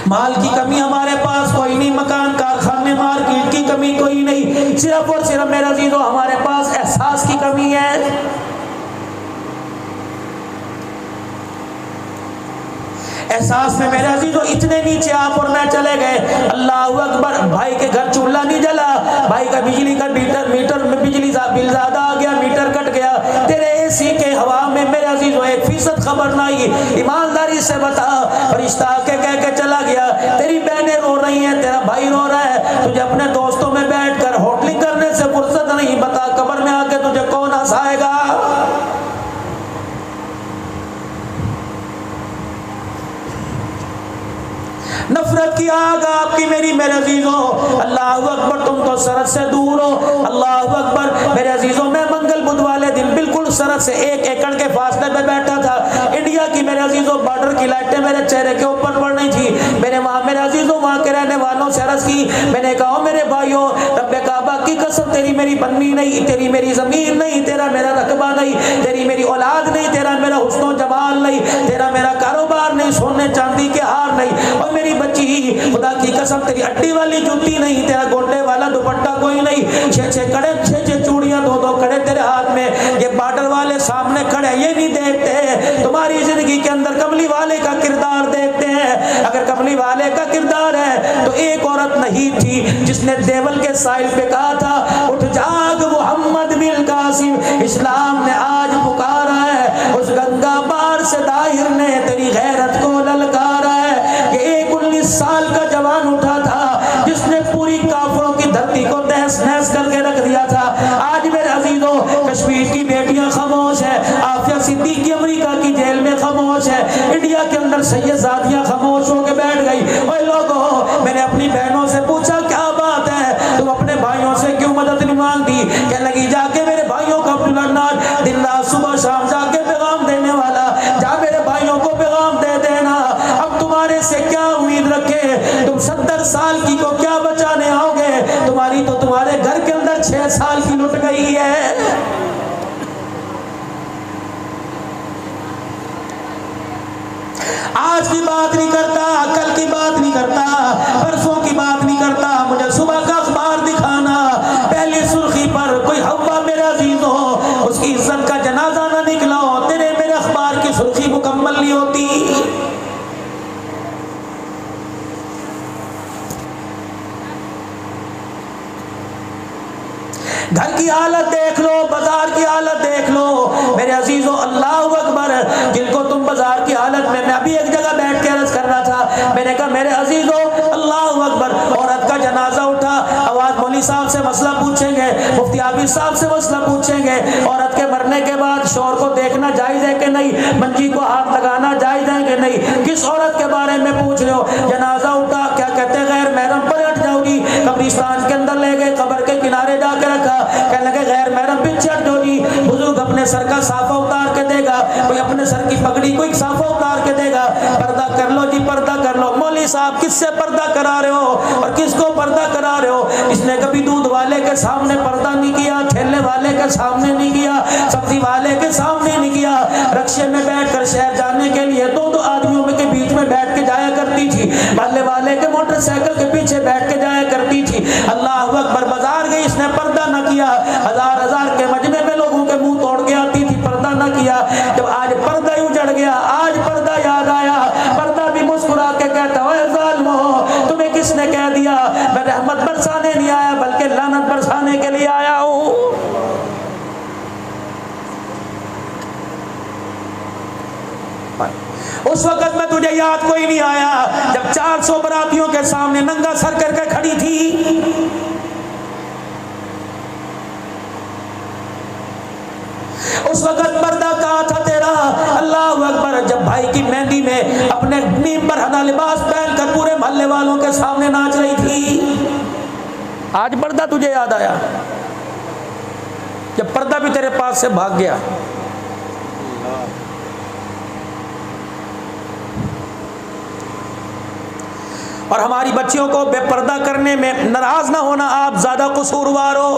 माल की कमी हमारे पास कोई नहीं, मकान, कारखाने, मार्केट की कमी कोई नहीं, सिर्फ और सिर्फ मेरा अजीजों हमारे पास एहसास की कमी है। एहसास में मेरे अजीजों इतने नीचे आप और मैं चले गए, अल्लाह अकबर, भाई के घर चूल्हा नहीं जला, भाई का बिजली का मीटर में बिजली बिल ज्यादा आ गया, मीटर कट गया, तेरे एसी के हवा में मेरे अजीजों 1% खबर ना आई, ईमानदारी से बता, फरिश्ता के कह के चला गया, तेरी बहनें रो रही हैं, तेरा भाई रो रहा है, तुझे अपने दोस्तों में बैठकर होटलिंग करने से फुर्सत नहीं, बता कब्र में आके तुझे कौन हंसाएगा? नफरत की आग आपकी मेरी मेरे अजीजों, अल्लाह अकबर, तुम तो सरहद से दूर हो, अल्लाह अकबर। मेरे अजीजों मैं मंगल बुध वाले दिन भारत से 1 एकड़ के फासले पे बैठा था। इंडिया की मेरे अजीजों बॉर्डर की लाइटें मेरे चेहरे के ऊपर पड़ रही थी। मैंने वहाँ मेरे अजीजों वहाँ के रहने वालों से अर्ज की, मैंने कहा मेरे भाइयों, रब्बे काबा की कसम, तेरी मेरी बन्नी नहीं, तेरी मेरी जमीन नहीं, तेरा मेरा रकबा नहीं, तेरी मेरी औलाद नहीं, तेरा मेरा हुस्नो जमाल नहीं, तेरा मेरा कारोबार नहीं, सोने चांदी के हार नहीं, और मेरी बच्ची खुदा की कसम तेरी अड्डी वाली जूती नहीं, तेरा गोंडे वाला दुपट्टा कोई नहीं, 6-6 कड़े 6-6 चूड़ियां 2-2 कड़े तेरे हाथ में। ये बॉर्डर वाले सामने खड़े, ये नहीं देखते तुम्हारी जिंदगी के अंदर कमली वाले का किरदार देखते हैं। अगर कमली वाले का किरदार है तो एक औरत नहीं थी जिसने देवल के साहिल पे कहा था, उठ जाग मोहम्मद बिन कासिम, इस्लाम ने आज पुकारा है। उस गंगा पार से दाहिर ने तेरी गैरत को ललकारा है। ये 19 साल का जवान उठा था जिसने पूरी काफिरों की धरती को तहस नहस करके रख दिया था। आज मेरे अजीजों, कश्मीर की बेटियां खामोश है, आफिया सिद्दीकी अमेरिका की जेल में खामोश है, इंडिया के अंदर सैयदजादियां खामोश होकर बैठ गई। ओए लोगों, मैंने अपनी बहनों से पूछा क्या बात है, तुम अपने भाइयों से क्यों मदद नहीं मांगती? कहने लगी जाके मेरे भाइयों का अब्दुल्लाह दिन रात सुबह शाम जाके पैगाम देने वाला, जा मेरे भाइयों को पैगाम दे देना। अब तुम्हारे से क्या उम्मीद रखे, तुम 70 साल की को क्या बचाने आओगे? तुम्हारी तो तुम्हारे घर के अंदर 6 साल की लुट गई है। आज की बात नहीं करता, कल की बात नहीं करता, परसों की बात नहीं करता, मुझे सुबह का अखबार दिखाना, पहली सुर्खी पर कोई हवा मेरे अजीजों उसकी इज्जत का जनाजा ना निकला हो, तेरे मेरे अखबार की सुर्खी मुकम्मल नहीं होती। घर की हालत देख लो, बाजार की हालत देख लो मेरे अजीजों, अल्लाह अकबर। जिनको तुम बाजार की हालत में, मैं अभी एक जगह बैठ के अर्ज कर रहा था, मैंने कहा मेरे अजीजों अल्लाह अकबर, औरत का जनाजा उठा, आवाज मौली साहब से मसला पूछेंगे, मुफ्ती आबिद साहब से मसला पूछेंगे, औरत के मरने के बाद शौहर को देखना जायज है कि नहीं, मंजी को हाथ लगाना जायज है कि नहीं, किस औरत के बारे में पूछ रहे हो? जनाजा उठा, क्या कहते हैं गैर महरम पर हट जाओगी, कब्रिस्तान के अंदर ले गए, कब्र के किनारे जाकर रखा, कहने लगे गैर महरम पीछे हट जाओ जी। बुजुर्ग अपने सर का साफा उतार के देगा, कोई अपने सर की पगड़ी कोई साफा उतार के देगा, पर्दा कर लो जी, पर्दा कर लो। मौली साहब किससे पर्दा करा रहे हो और किसको पर्दा करा रहे हो? इसने कभी दूध वाले के सामने पर्दा नहीं किया, ठेले वाले के सामने नहीं किया, सब्जी वाले के सामने नहीं किया। रक्शे में बैठकर शहर जाने के लिए 2-2 आदमियों के बीच में बैठ के जाया करती थी, मोहल्ले वाले के मोटरसाइकिल के पीछे बैठ के जाया करती थी। अल्लाह अकबर, बाजार गई, इसने पर्दा न किया, हजार के मजमे में लोगों के मुंह तोड़ के आती थी, पर्दा न किया। जब आज पर्दा ही उजड़ गया, आज पर्दा याद आया, पर्दा भी मुस्कुरा के कहता है जालिमो, तुम्हें किसने कह दिया? मैं रहमत बरसाने नहीं आया बल्कि लानत बरसाने के लिए आया हूं। उस वक्त में तुझे याद कोई नहीं आया जब 400 बरातियों के सामने नंगा सर करके खड़ी थी। उस वक्त पर्दा कहाँ था तेरा? अल्लाह अकबर, जब भाई की मेहंदी में अपने नीम पर हना लिबास पहनकर पूरे मोहल्ले वालों के सामने नाच रही थी, आज पर्दा तुझे याद आया जब पर्दा भी तेरे पास से भाग गया। और हमारी बच्चियों को बेपर्दा करने में नाराज ना होना, आप ज्यादा कसूरवार हो।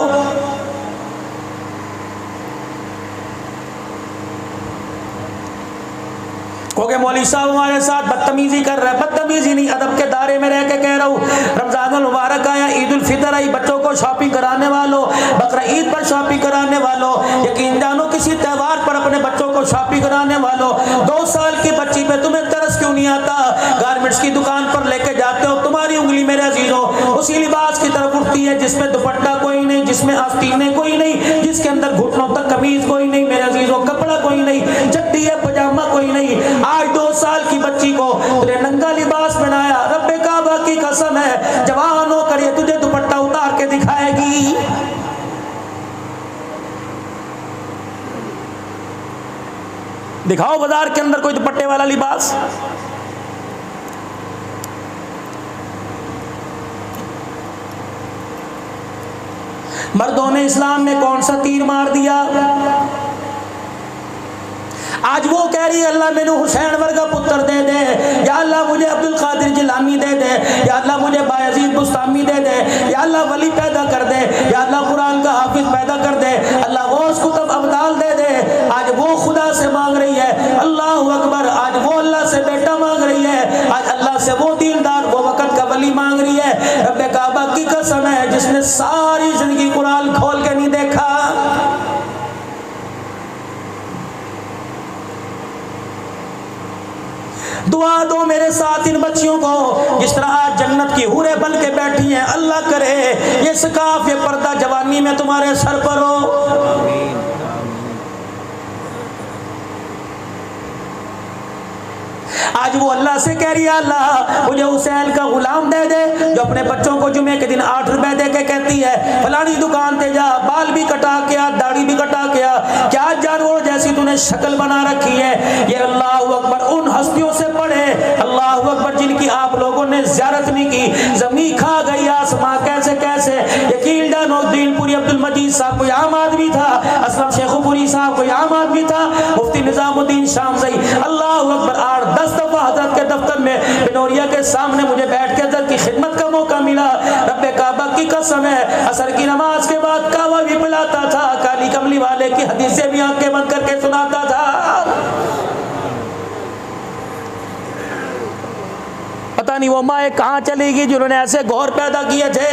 क्योंकि मौलवी साहब हमारे साथ बदतमीजी कर रहे हैं, बदतमीजी नहीं, अदब के दायरे में रह के कह रहा हूँ। रमजान मुबारक आया, ईद उल फितर आई, बच्चों को शॉपिंग कराने वालों, बकरा ईद पर शॉपिंग कराने वालों, यकीन जानो किसी त्यौहार पर अपने बच्चों को शॉपिंग कराने वालों, 2 साल की बच्ची पे तुम्हें तरस क्यों नहीं आता? गारमेंट्स की दुकान पर लेके जाते हो, तुम्हारी उंगली मेरे अजीजों उसी लिबास की तरफ उठती है जिसमें दुपट्टा कोई नहीं, जिसमें आस्तीनें कोई नहीं, जिसके अंदर घुटनों तक कमीज कोई नहीं मेरे अजीजों, कपड़ा कोई नहीं, चड्डी है पजामा कोई नहीं। आज 2 साल की बच्ची को तुझे नंगा लिबास बनाया, रब्बे काबा की कसम है जवान होकर ये तुझे दुपट्टा उतार के दिखाएगी। दिखाओ बाजार के अंदर कोई दुपट्टे वाला लिबास। मर्दों ने इस्लाम में कौन सा तीर मार दिया? आज वो कह रही है अल्लाह मैंने हुसैन वर्गा पुत्र दे दे, या अल्लाह मुझे अब्दुल कादिर जिलानी दे दे, या अल्लाह मुझे बायजीद बुस्तामी दे दे, या अल्लाह वली पैदा कर दे, या अल्लाह कुरान का हाफिज पैदा कर दे, अल्लाह गौस कुतुब अब्दाल दे दे। आज वो खुदा से मांग रही है, अल्लाह अकबर, आज वो अल्लाह से बेटा मांग रही है, आज अल्लाह से वो दीनदार वो वक़्त का वली मांग रही है। रब्बे काबा की कसम है जिसने सारी जिंदगी कुरान खोल के नहीं देखा। दुआ दो मेरे साथ इन बच्चियों को, जिस तरह आज जन्नत की हूरें बन के बैठी हैं, अल्लाह करे ये सकाफ ये पर्दा जवानी में तुम्हारे सर पर हो। आज वो अल्लाह से कह रही है अल्लाह मुझे हुसैन का गुलाम दे दे, जो अपने बच्चों को जुमे के दिन 8 रुपए दे के कहती है फलानी दुकान पे जा, बाल भी कटा के आ, दाढ़ी भी कटा के आ, क्या जानवर जैसी तूने शक्ल बना रखी है। ये अल्लाह अकबर उन हस्तियों से पढ़े, अल्लाह अकबर जिनकी आप लोगों ने ज़ियारत नहीं की, ज़मीन खा गई आसमां कैसे कैसे। यकील नौद्दीनपुरी अब्दुल मजीद साहब कोई आम आदमी था, असलम शेखुपुरी साहब कोई आम आदमी था, मुफ्ती निजामुद्दीन शामज़ई, अल्लाह अकबर 8-10 दफा हजरत के दफ्तर में बिनोरिया के सामने मुझे बैठ के हजरत की खिदमत का मौका मिला। रब्बे काबा की कसम है असर की नमाज के बाद कावा भी पिलाता था, काली कमली वाले की हदीसें भी आंखें बंद करके सुनाता था। पता नहीं वो माँ कहाँ चली गई जिन्होंने ऐसे घोर पैदा किए थे।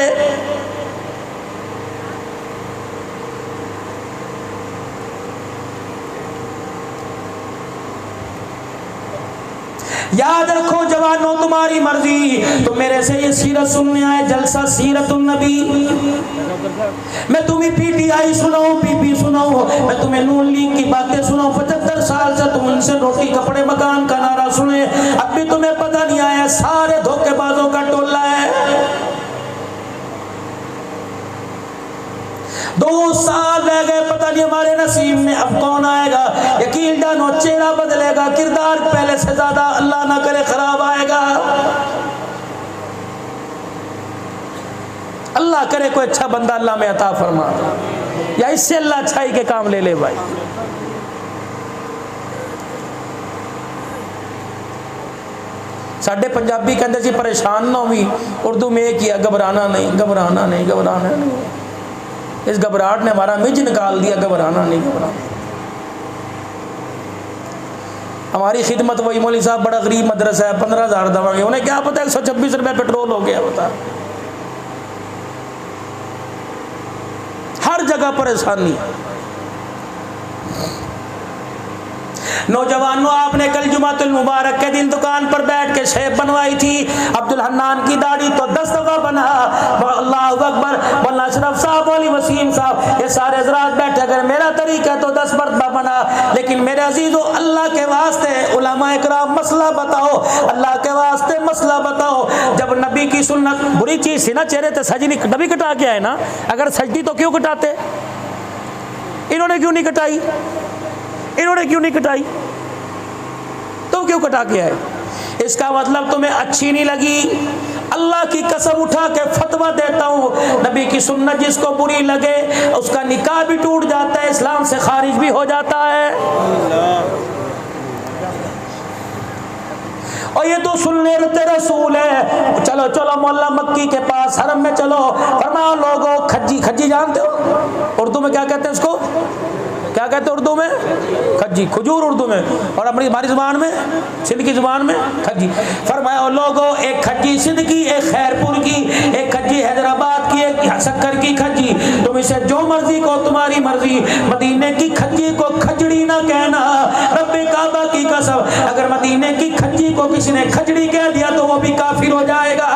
याद रखो जवानों तुम्हारी मर्जी, तो मेरे से ये सीरत सुनने आए, जलसा सीरतुन नबी। मैं तुम्हें पीटीआई सुनाऊं, पीपी सुनाऊं, मैं तुम्हें नून लीग की बातें सुनाऊं। 75 साल से तुम उनसे रोटी कपड़े मकान का नारा सुने, अब भी तुम्हें पता नहीं आया सारे धोखेबाजों का टोला है। 2 साल रह गए, पता नहीं हमारे नसीब में अब कौन आएगा। यकीन जानो चेहरा बदलेगा, किरदार पहले से ज्यादा अल्लाह ना करे खराब आएगा। अल्लाह करे कोई अच्छा बंदा अल्लाह में अता फरमा, या इससे अल्लाह अच्छाई के काम ले ले भाई। साढ़े पंजाबी कहते जी परेशान ना हुई, उर्दू में एक किया घबराना नहीं, घबराना नहीं, घबराना नहीं। इस घबराहट ने हमारा मिज निकाल दिया, घबराना नहीं, घबराना। हमारी खिदमत वही मौलवी साहब बड़ा गरीब मदरसा है, 15,000 दवाएंगे, उन्हें क्या पता 126 रुपये पेट्रोल हो गया। बता हर जगह परेशानी। नौजवानों आपने कल जुमातुल मुबारक के दिन दुकान पर बैठ के शेप बनवाई थी, अब्दुल हन्नान की दाढ़ी तो 10 दफा बना। अल्लाह अकबर, मौलाना अशरफ साहब, मौलवी वसीम साहब, ये सारे हजरात बैठे, अगर मेरा तरीका है तो 10 मरतबा बना। लेकिन मेरे अजीजों अल्लाह के वास्ते उलमा इकराम मसला बताओ, अल्लाह के वास्ते मसला बताओ। जब नबी की सुन्नत बुरी चीज थी ना, चेहरे तो सजनी नबी कटा के आए ना, अगर सजदी तो क्यों कटाते, इन्होंने क्यों नहीं कटाई, इन्होंने क्यों नहीं कटाई, तुम क्यों कटा के आए। इसका मतलब तुम्हें अच्छी नहीं लगी। अल्लाह की कसम उठा के फतवा देता हूँ, नबी की सुन्नत जिसको बुरी लगे उसका निकाह भी टूट जाता है, इस्लाम से खारिज भी हो जाता है। और ये तो सुन्नत रसूल है। चलो चलो मोहल्ला मक्की के पास हरम में चलो, फरमाओ लोगों खज्जी, खज्जी जानते हो उर्दू में क्या कहते हैं उसको, क्या कहते हैं उर्दू में, खज्जी, खजूर उर्दू में, और अपनी हमारी जुबान में, सिंध की जुबान में खज्जी। फरमाया लोगों एक खज्जी सिंध की, एक खैरपुर की, एक खज्जी हैदराबाद की, एक शक्कर की खज्जी, तुम इसे जो मर्जी को तुम्हारी मर्जी। मदीने की खज्जी को खजड़ी ना कहना, रब्बे काबा की कसम, अगर मदीने की खज्जी को किसी ने खजड़ी कह दिया तो वो भी काफिर हो जाएगा।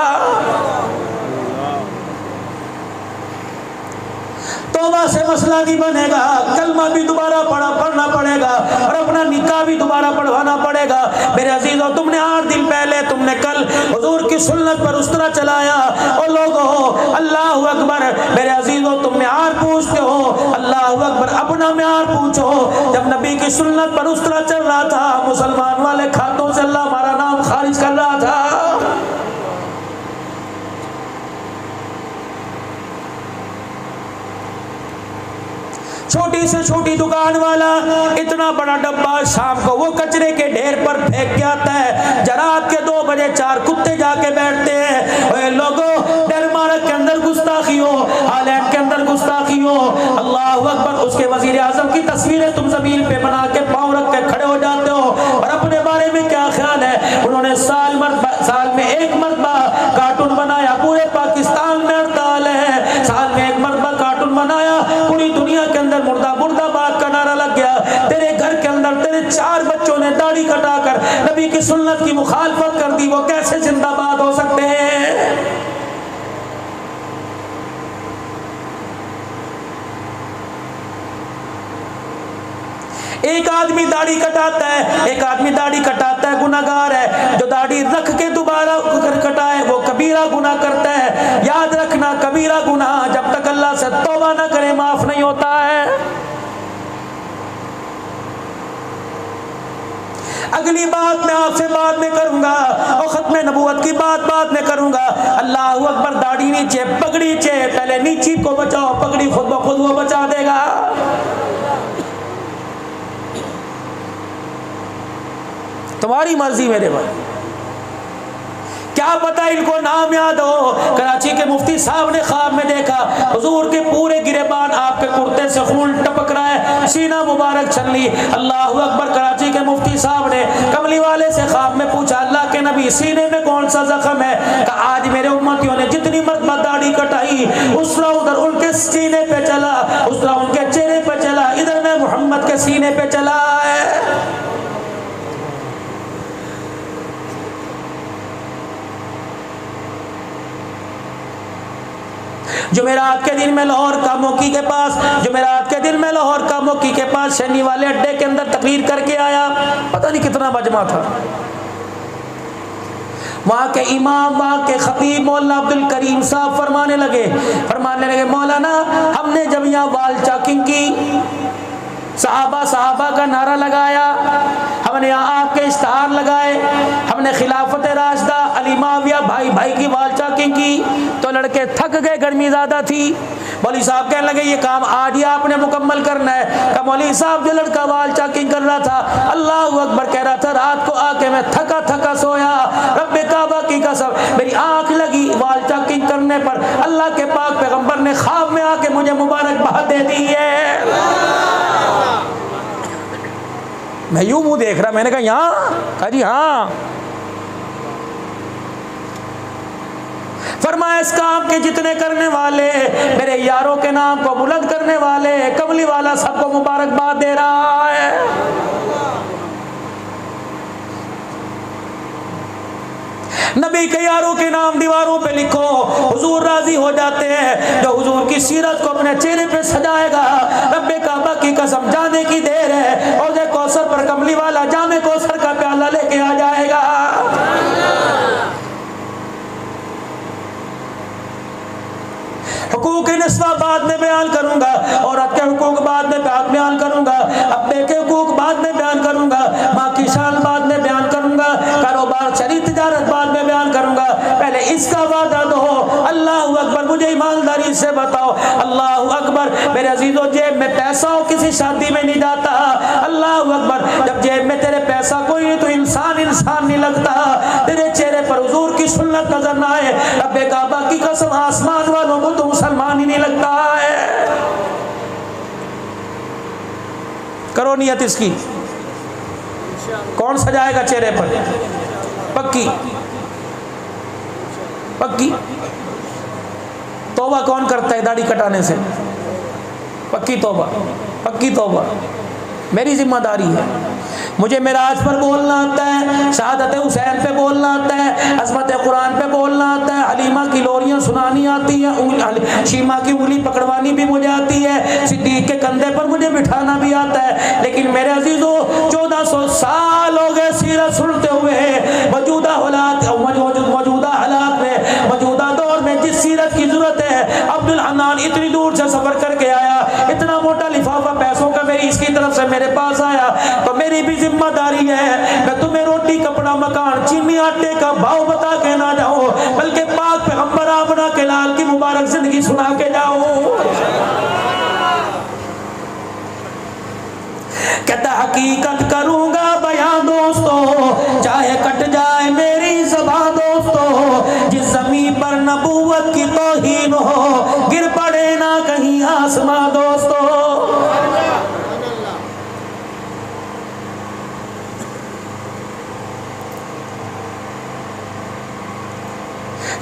तौबा से मसला नहीं बनेगा, कलमा भी दोबारा पढ़ना पड़ेगा और अपना निकाह भी दोबारा पढ़वाना पड़ेगा। मेरे अजीजों तुमने 8 दिन पहले तुमने कल हुजूर की सुन्नत पर उस्तरा चलाया, और लोगों अल्लाह अकबर, मेरे अजीजों तुम म्यार पूछते हो, अल्लाह अकबर अपना म्यार पूछो। जब नबी की सुन्नत पर उस्तरा चल रहा था, मुसलमान वाले खातों से अल्लाह हमारा नाम खारिज कर रहा था। छोटी से छोटी दुकान वाला इतना बड़ा डब्बा शाम को वो कचरे के ढेर पर फेंक के आता है। रात के 2 बजे 4 कुत्ते जाके बैठते हैं। ओए लोगों, डेनमार्क के अंदर गुस्ताखी हो, हालैंड के अंदर गुस्ताखी हो, अल्लाह अकबर। उसके वजीर आजम की तस्वीरें तुम जमीन पे बना के पाँव रख के खड़े हो जाते हो और अपने बारे में क्या ख्याल है। उन्होंने साल में 1 मरतबा कार्टून बनाया, पूरे पाकिस्तान में हड़ताल है, साल में 1 मरतबा कार्टून बनाया, पूरी दुनिया के अंदर मुर्दाबाद का नारा लग गया। तेरे घर के अंदर तेरे 4 बच्चों ने दाढ़ी कटाकर नबी की सुन्नत की मुखालफत कर दी, वो कैसे जिंदाबाद हो सकते हैं? एक आदमी दाढ़ी कटाता है, एक आदमी दाढ़ी कटाता है गुनाहगार है। जो दाढ़ी रख के दोबारा कटाए वो कबीरा गुनाह करता है। याद रखना, कबीरा गुनाह जब तक अल्लाह से तौबा ना करे माफ नहीं होता है। अगली बात मैं आपसे बाद में करूंगा और खत्म नबूवत की बात बाद में करूंगा। अल्लाह अकबर। दाढ़ी नीचे, पगड़ी नीचे, पहले नीची को बचाओ, पगड़ी खुद ब खुद वो बचा देगा। तुम्हारी मर्जी मेरे भाई, क्या पता इनको नाम याद हो। कराची के मुफ्ती साहब ने ख्वाब में देखा हुजूर के पूरे गिरेबान आपके कुर्ते से खून टपक रहा है, सीना मुबारक छलनी। अल्लाह अकबर। कराची के मुफ्ती साहब ने कमली वाले से ख्वाब में पूछा, अल्लाह के नबी सीने में कौन सा जख्म है? कहा आज मेरे उम्मतियों ने जितनी मरतबा दाढ़ी कटाई उस तरह उधर उनके सीने पे चला, उस तरह उनके चेहरे पे चला, इधर में मोहम्मद के सीने पे चला है। जुमेरात के दिन में लाहौर का मोकी के पास, जुमेरात के दिन में लाहौर का मोकी के पास शनी वाले अड्डे के अंदर तकरीर करके आया। पता नहीं कितना मजमा था। वहाँ के इमाम, वहाँ के खतीब मौलाना अब्दुल करीम साहब फरमाने लगे मौलाना, हमने जब यहाँ वाल चाकिंग की, सहाबा का नारा लगाया, हमने यहाँ आपके इश्तहार लगाए, हमने खिलाफत राशिदा अली माविया भाई की वाल चाकिंग की, तो लड़के थक गए, गर्मी ज़्यादा थी। मौलवी साहब कहने लगे ये काम आज ही आपने मुकम्मल करना है। कहा मौलवी साहब, जो लड़का वाल चाकिंग कर रहा था, अल्लाह अकबर कह रहा था, रात को आके मैं थका सोया, रब्बे काबा की कसम मेरी आंख लगी वाल चाकिंग करने पर, अल्लाह के पाक पैगंबर ने ख्वाब में आके मुझे मुबारकबाद दे दी है। मैं यूं मुंह देख रहा, मैंने कहा यहाँ? कहा जी हाँ। फरमाया इस काम के जितने करने वाले, मेरे यारों के नाम को बुलंद करने वाले, कमली वाला सबको मुबारकबाद दे रहा है। नबी के यारों के नाम दीवारों पे लिखो, हुजूर राजी हो जाते हैं। जो हुजूर की सीरत को अपने चेहरे पे सजाएगा, रब्बे काबा की कसम जाने की देर है और जे कौसर पर कमली वाला जामे कौसर का प्याला लेके आ जाएगा। हुकूक निस्वा बाद में बयान करूंगा, औरत के हुकूक बाद में बयान करूंगा, अब्बे के हुकूक बाद में बयान करूंगा, माँ की शान बाद में बयान करूंगा, कारोबार शरीफ तिजारत बाद में बयान करूंगा। पहले इसका वादा दो। अल्लाह अकबर। मुझे ईमानदारी से बताओ, अल्लाह अकबर। मेरे अजीजों, जेब में पैसा हो किसी शादी में नहीं जाता। अल्लाह अकबर। जब जेब में तेरे पैसा कोई नहीं तो इंसान नहीं लगता। तेरे चेहरे पर हुजूर की सुन्नत नजर ना आए, रब्बे काबा की कसम आसमान वालों को तो मुसलमान ही नहीं लगता है। करो नियत इसकी। कौन सजाएगा चेहरे पर? पक्की तौबा कौन करता है दाढ़ी कटाने से? पक्की तौबा मेरी जिम्मेदारी है। मुझे मेराज पर बोलना आता है, शहादत हुसैन पे बोलना आता है, अज़मत कुरान पे बोलना आता है, हलीमा की लोरियां सुनानी आती है, शीमा की उंगली पकड़वानी भी मुझे आती है, सिद्दीक के कंधे पर मुझे बिठाना भी आता है। लेकिन मेरे अजीजों, 1400 साल हो गए सीरत सुनते हुए। मौजूदा हालात में, मौजूदा दौर में जिस सीरत की जरूरत है, अब्दुल हन्नान इतनी दूर से सफर करके आया, इतना मोटा लिफाफा पैसों का मेरी इसकी तरफ से मेरे पास आया, तो मेरी भी जिम्मेदारी है मैं तुम्हें रोटी कपड़ा मकान चीनी आटे का भाव बता के ना जाऊं, बल्कि पाक पैगंबर आमना के लाल की मुबारक जिंदगी सुना के जाऊं। हकीकत करूँगा बयां दोस्तों, चाहे कट जाए मेरी ज़बान दोस्तों। जिस ज़मीन पर नबूवत की तौहीन हो, गिर पड़े ना कहीं आसमां दोस्तों।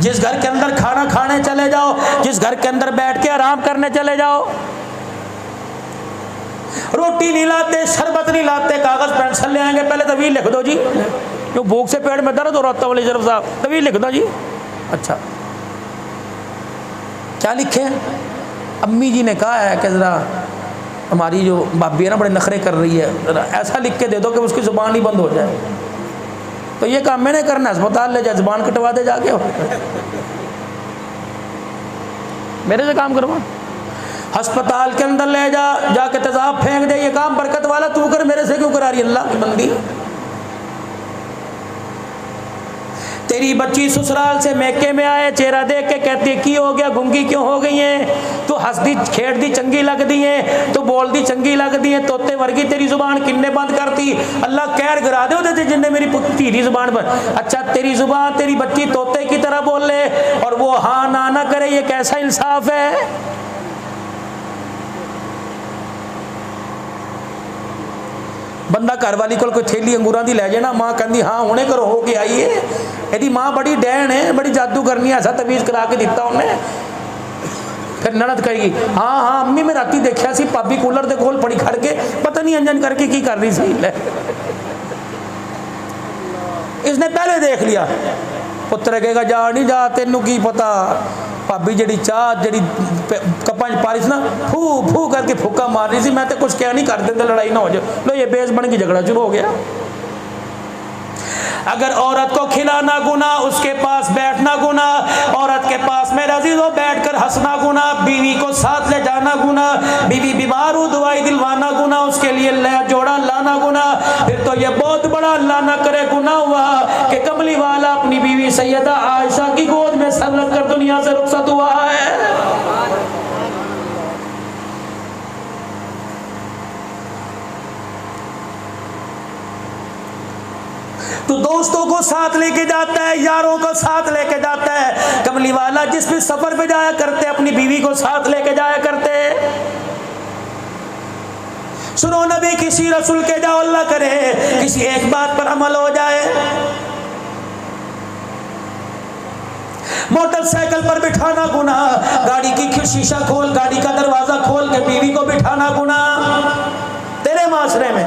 जिस घर के अंदर खाना खाने चले जाओ, जिस घर के अंदर बैठ के आराम करने चले जाओ, रोटी नहीं लाते, शरबत नहीं लाते, कागज पेंसिल ले आएंगे, पहले तवील लिख दो जी, क्यों भूख से पेट में दर्द हो रहा वाले शरफ साहब, तवील लिख दो जी। अच्छा क्या लिखे? अम्मी जी ने कहा है कि ज़रा हमारी जो भाभी है ना बड़े नखरे कर रही है, ज़रा ऐसा लिख के दे दो कि उसकी ज़ुबान ही बंद हो जाए। तो ये काम मैंने करना, अस्पताल ले जाए, ज़ुबान कटवा दे जाके, मेरे से काम करवा। अस्पताल के अंदर ले जाके तेजाब फेंक दे, ये काम बरकत वाला तू कर, मेरे से क्यों करा रही अल्लाह की बंदी। तेरी बच्ची ससुराल से मैके में आए, चेहरा देख के कहती है की हो गया, गुंगी क्यों हो गई है, तू हंसदी खेड़दी चंगी लगती है, तू बोलती चंगी लगती है, तोते वर्गी तेरी जुबान किन्ने बंद करती। अल्लाह कहर गिरा दे होते जिनने मेरी धीरी जुबान पर। अच्छा तेरी जुबान, तेरी बच्ची तोते की तरह बोल ले और वो हाँ ना करे, ये कैसा इंसाफ है। बंदा घर वाली को कोई थैली अंगूरां दी लै जाए, माँ कहती हाँ हुणे घरों हो के आई है, यदि माँ बड़ी डैन है, बड़ी जादू करनी है, ऐसा तवीज़ करा के दिता उन्हें। फिर ननद कहेगी हाँ हाँ अम्मी मैं राती देखा सी भाभी कूलर दे कोल पड़ी खड़ के पता नहीं अंजन करके की कर रही सी। इसने पहले देख लिया, पुत्र कहेगा जा नहीं जा, तेनू की पता, भाभी जी चाह जी कपा पा रही थी ना, फू फू करके फूका मार रही थी, मैं तो कुछ क्या नहीं कर देते, लड़ाई ना हो जाए, लो ये बेस बन के झगड़ा शुरू हो गया। अगर औरत को खिलाना गुना, उसके पास बैठना गुना, औरत के पास में रजीज़ो बैठकर हंसना गुना, बीवी को साथ ले जाना गुना, बीवी बीमार हो दवाई दिलवाना गुना, उसके लिए जोड़ा लाना गुना, फिर तो ये बहुत बड़ा अल्लाह ना करे गुना हुआ कि कमली वाला अपनी बीवी सैयदा आयशा की गोद में सर रख कर दुनिया से रुखसत हुआ है। तो दोस्तों को साथ लेके जाता है, यारों को साथ लेके जाता है। कमली वाला जिस भी सफर पे जाया करते अपनी बीवी को साथ लेके जाया करते। सुनो नबी किसी रसूल के जाओ, अल्लाह करे किसी एक बात पर अमल हो जाए। मोटरसाइकिल पर बिठाना गुना, गाड़ी की शीशा खोल, गाड़ी का दरवाजा खोल के बीवी को बिठाना गुना तेरे माशरे में।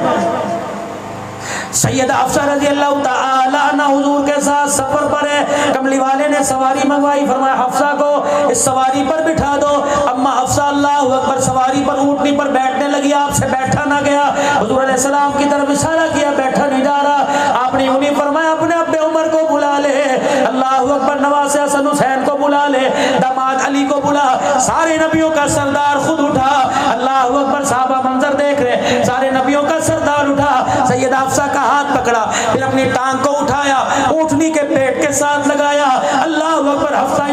सैयदा हफ्सा रज़ी अल्लाह तआला अन्हा हुजूर के साथ सफर पर है, कमली वाले ने सवारी मंगवाई, फरमाया हफ्सा को इस सवारी पर बिठा दो। अम्मा हफ्सा अल्लाहु अकबर सवारी पर ऊँटनी पर बैठने लगी, आपसे बैठा ना गया। हुजूर अलैहि सलाम की तरफ इशारा किया, बैठा नहीं जा रहा। आपने यूं नहीं फरमाया अपने अब्बे उमर को बुला ले, अल्लाहु अकबर नवासे हसन हुसैन को बुला ले, दामाद अली को बुला, सारे नबियों का सरदार खुद उठा। अल्लाहु अकबर, साहबा मंजर देख रहे, सारे नबियों का सरदार उठा। सैयदा हफ्सा का हाथ पकड़ा, फिर अपनी टांग को उठाया, ऊँटनी के पेट के साथ लगाया। अल्लाहु अकबर, हफ्सा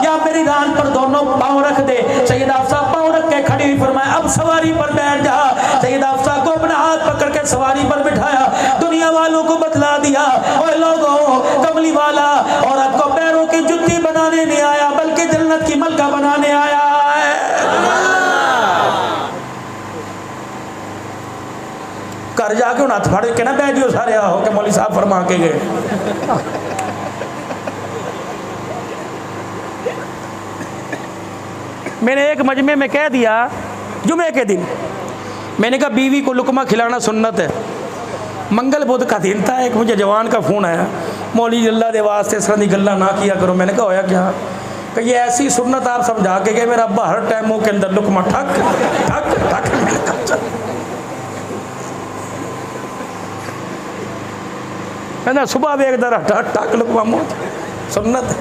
या मेरी रान पर दोनों पाँव रख दे। सैयदा हफ्सा पाँव रख के खड़ी हुई, फरमाया अब सवारी पर बैठ जा। सैयदा हफ्सा को अपना हाथ पकड़ के सवारी पर बिठाया, दुनिया वालों को बतला दिया ओए लोगों, कमली वाला औरत को पैरों की जुत्ती बनाने नहीं आया, बल्कि जन्नत की मलका बनाने आया है। कर जाके हाथ फाड़ के ना बैठ जाओ सारे, आओ के मौलवी साहब फरमा के गए। मैंने एक मजमे में कह दिया जुमे के दिन, मैंने कहा बीवी को लुकमा खिलाना सुन्नत है। मंगल बुध का दिन था, एक मुझे जवान का फ़ोन आया, मौलवी अल्लाह दे वास्ते इस तरह की गल्ला ना किया करो। मैंने कहा होया क्या? कि ये ऐसी सुन्नत आप समझा के गए, मेरा अब्बा हर टाइम मुँह के अंदर लुकमा ठक ठक ठक। मैंने सुबह भी एक दर ठक ठक लुकमा मुँह, सुन्नत।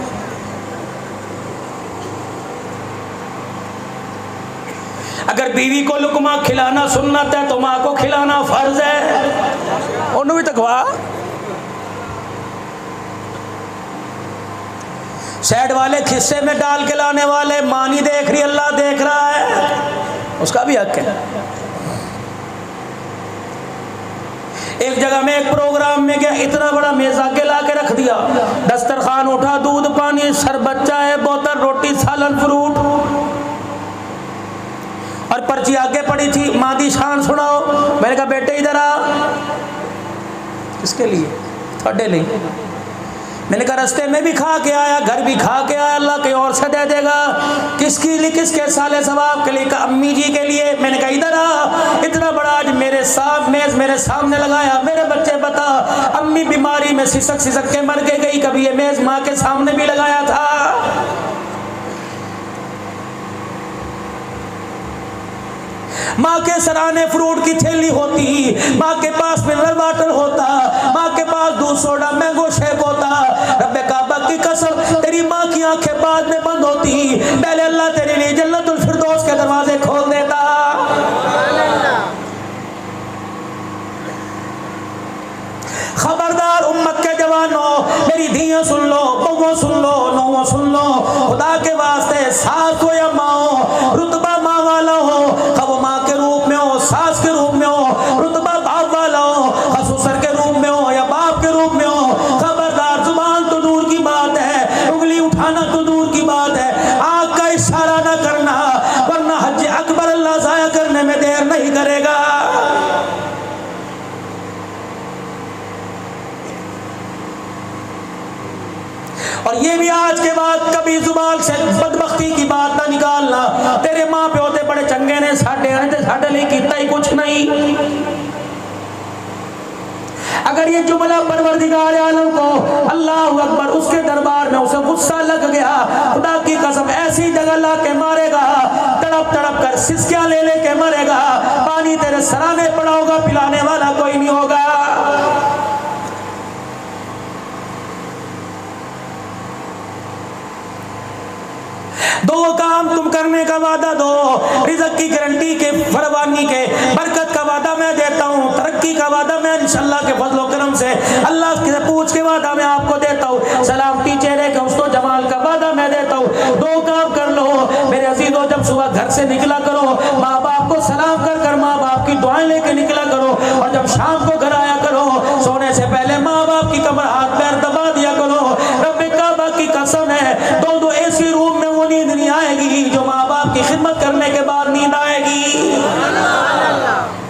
अगर बीवी को लुकमा खिलाना सुन्नत है तो माँ को खिलाना फर्ज है। उन्होंने भी तकवा शैड वाले खिस्से में डाल के लाने वाले, माँ नहीं देख रही अल्लाह देख रहा है, उसका भी हक है। एक जगह में एक प्रोग्राम में गया, इतना बड़ा मेज आके ला के रख दिया, दस्तरखान उठा, दूध पानी शरबत चाय बोतल रोटी सालन फ्रूट, और पर्ची आगे पड़ी थी, मादी शान सुनाओ। मैंने कहा बेटे इधर आ। किसके लिए? थोड़े लिए। मैंने कहा रास्ते में भी खा के आया, घर भी खा के आया, अल्लाह के और से दे देगा। किसके लिए? किसके साले सवाब के लिए? कहा अम्मी जी के लिए। मैंने कहा इधर आ। इतना बड़ा आज मेरे सामने लगाया, मेरे बच्चे बता, अम्मी बीमारी में सिसक सिसक के मर के गई, कभी ये मेज माँ के सामने भी लगाया था। माँ के सराहने फ्रूट की थैली होती, माँ के पास मिनरल वाटर होता, माँ के पास दूध सोडा मैंगो शेक होता। रब्बे काबा की कसम, तेरी माँ की आंखें बाद में बंद होती, पहले अल्लाह तेरे लिए जन्नतुल फिरदौस के दरवाजे खोल देता। खबरदार उम्मत के जवानों, मेरी धियां सुन लो, बहुओं सुन लो, नौओं सुन लो, खुदा के वास्ते सास हो या माँ हो, रुतबा माँ वाला हो, खब माँ के रूप में हो, सास के रूप में हो, रुतबा बाप वाला हो, ससुर के रूप में हो या बाप के रूप में हो, खबरदार जुबान तो दूर की बात है, उंगली उठाना तो दूर की बात है, आँख का इशारा ना करना, वरना हज अकबर अल्लाह ज़ाया करने में देर नहीं करेगा। और ये भी आज के बाद कभी जुबान से बदबख्ती की बात ना निकालना, तेरे माँ पे होते बड़े चंगे ने, साढ़े लिए कितना ही कुछ नहीं। अगर ये जुमला परवरदिगार आलम को, अल्लाह अकबर, उसके दरबार में उसे गुस्सा लग गया, खुदा की कसम ऐसी जगह ला के मारेगा, तड़प तड़प कर सिसकियां ले के मरेगा, पानी तेरे सराने पड़ा होगा, पिलाने वाला कोई नहीं होगा। दो काम तुम करने का वादा दो, रिज़्क़ की गारंटी के, फरवानी के, बरकत का वादा मैं देता हूँ, तरक्की का वादा मैं इंशाअल्लाह के फज़ल व करम से अल्लाह से पूछ के वादा मैं आपको देता हूँ, सलामती चेहरे के हुस्न व जमाल का वादा मैं देता हूँ। दो काम कर लो मेरे अज़ीज़ों, जब सुबह घर से निकला करो, माँ बाप को सलाम कर कर माँ बाप की दुआएं लेके निकला करो, और जब शाम को घर आया करो, सोने से पहले माँ बाप की कमर हाथ पैर दबा दिया करो। रब्बे काबा की कसम है, दो ऐसी रूम में वो नींद नहीं आएगी जो माँ बाप की खिदमत करने के बाद नींद आएगी।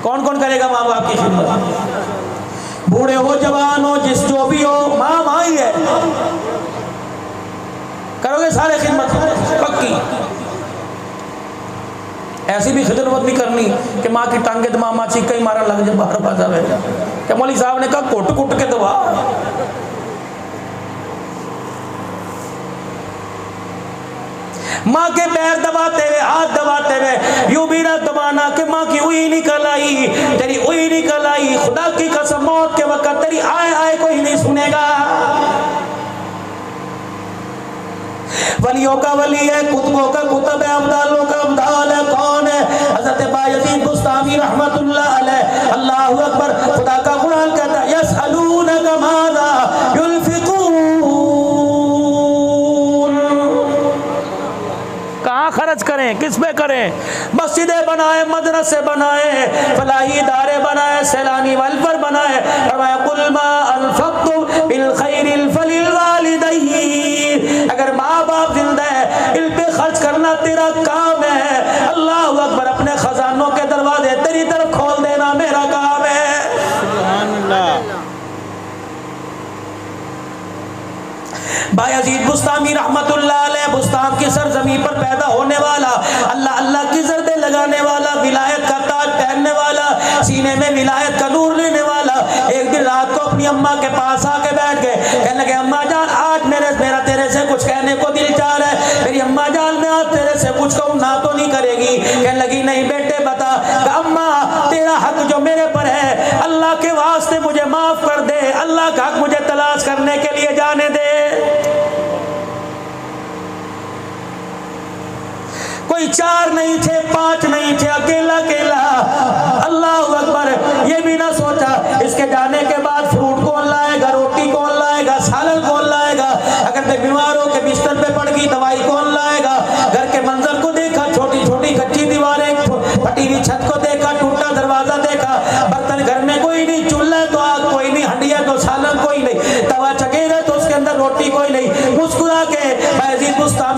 कौन कौन करेगा माँ बाप की खिदमत? बूढ़े हो जवान हो जिस जो भी हो, माँ माँ ही है, करोगे सारे खिदमत पक्की। ऐसी भी खिदमत नहीं करनी कि माँ की टांगे तो मामा चीख ही मारा लग जाए बाहर बाजा में। क्या मौली साहब ने कहा कुट कुट के दबा। माँ के पैर दबाते हुए, हाथ दबाते हुए, यूं भी ना दबाना कि माँ की उई निकल आई, तेरी उई निकल आई, खुदा की कसम मौत के वक्त तेरी आए आए कोई नहीं सुनेगा। वलियों का वली है, कुतुबों का कुतुब है, अब्दालों का अब्दाल है। कौन है? हज़रत बायज़ीद बुस्तामी रहमतुल्लाह अलैह। अल्लाहु अकबर। खुदा का कुरान कहता है यसअलूनका माज़ा युनफ़िक़ून, कहाँ खर्च करें, किस पे करें? मस्जिदें बनाए, मदरसे बनाए, फलाही इदारे बनाए, सैलानी वेलफेयर बनाए। फरमाया कुल मा अनफ़क़्तुम बिल ख़ैरिल फलिल वालिदैन, अगर माँ बाप जिंदा है इन पे खर्च करना तेरा काम है। अल्लाह अकबर। अपने खजानों के दरवाजे तेरी तरफ खोल देना मेरा काम है। सुभान अल्लाह। बायज़ीद बुस्तामी रहमतुल्लाह अलैह, बुस्ताम की सरजमी पर पैदा होने वाला, अल्लाह अल्लाह की ज़रदे लगाने वाला, विलायत का ताज पहनने वाला, सीने में विलायत का नूर लेने वाला, एक दिन रात को अपनी अम्मा के पास आके बैठ गए। कहने लगे अम्मा जान आज मेरा तेरे से कुछ कहने को दिल चाह रहा है। मेरी अम्मा जान मैं आज तेरे से कुछ कहूँ ना तो नहीं करेगी। कहने लगी नहीं बेटे बता। अम्मा तेरा हक जो मेरे पर है अल्लाह के वास्ते मुझे माफ कर दे, अल्लाह का हक मुझे तलाश करने के लिए जाने दे। कोई 4 नहीं थे, 5 नहीं थे, अकेला अकेला। अल्लाह अकबर। ये भी ना सोचा इसके जाने के बाद फ्रूट कौन लाएगा, रोटी कौन लाएगा, सालन कौन लाएगा, अगर मैं बीमार हो के बिस्तर पे पड़ गई दवाई कौन लाएगा। घर के मंजर को देखा, छोटी छोटी कच्ची दीवारें, फटी हुई छत को देखा, टूटा दरवाजा देखा, बर्तन घर में कोई नहीं, चूल्हा तो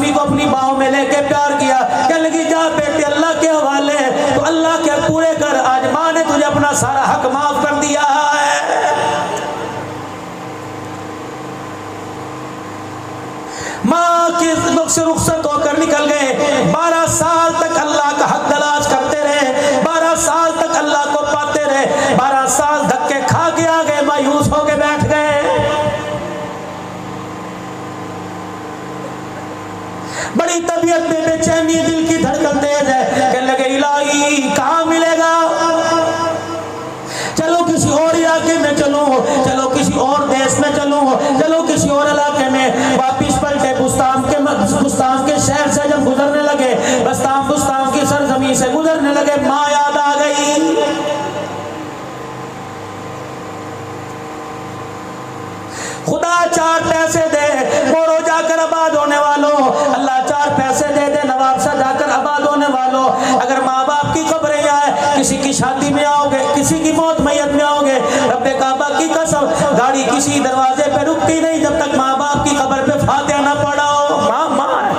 स्वामी को अपनी बाहों में लेके प्यार किया, कहने लगी जा बेटे अल्लाह के हवाले, तो अल्लाह के पूरे कर, आज माँ ने तुझे अपना सारा हक माफ कर दिया है। माँ के दुख से रुखसत होकर निकल गए। 12 साल तक अल्लाह का हक तलाश करते रहे, 12 साल तक अल्लाह को पाते रहे, 12 साल धक्के खा के आ गए, मायूस होके बैठ गए। बड़ी तबीयत में बेचैनी, दिल की धड़कन तेज है, कहने लगे इलाही कहाँ मिलेगा, चलो किसी और इलाके में चलो, चलो किसी और देश में चलो, चलो किसी और इलाके में। वापिस पलटे, बुस्तान के शहर से जब गुजरने लगे, बुस्तान की सरजमी से गुजरने लगे, माँ याद आ गई। खुदा 4 पैसे दे मोरो जाकर आबाद होने वालों, अल्लाह 4 पैसे दे दे नवाबशाह जाकर आबाद होने वालों। अगर माँ बाप की खबरें आए, किसी की शादी में आओगे, किसी की मौत मैयत में आओगे, रब्बे काबा की कसम गाड़ी किसी दरवाजे पे रुकती नहीं जब तक माँ बाप की खबर पे फातिहा ना पढ़ा हो। माँ माँ है।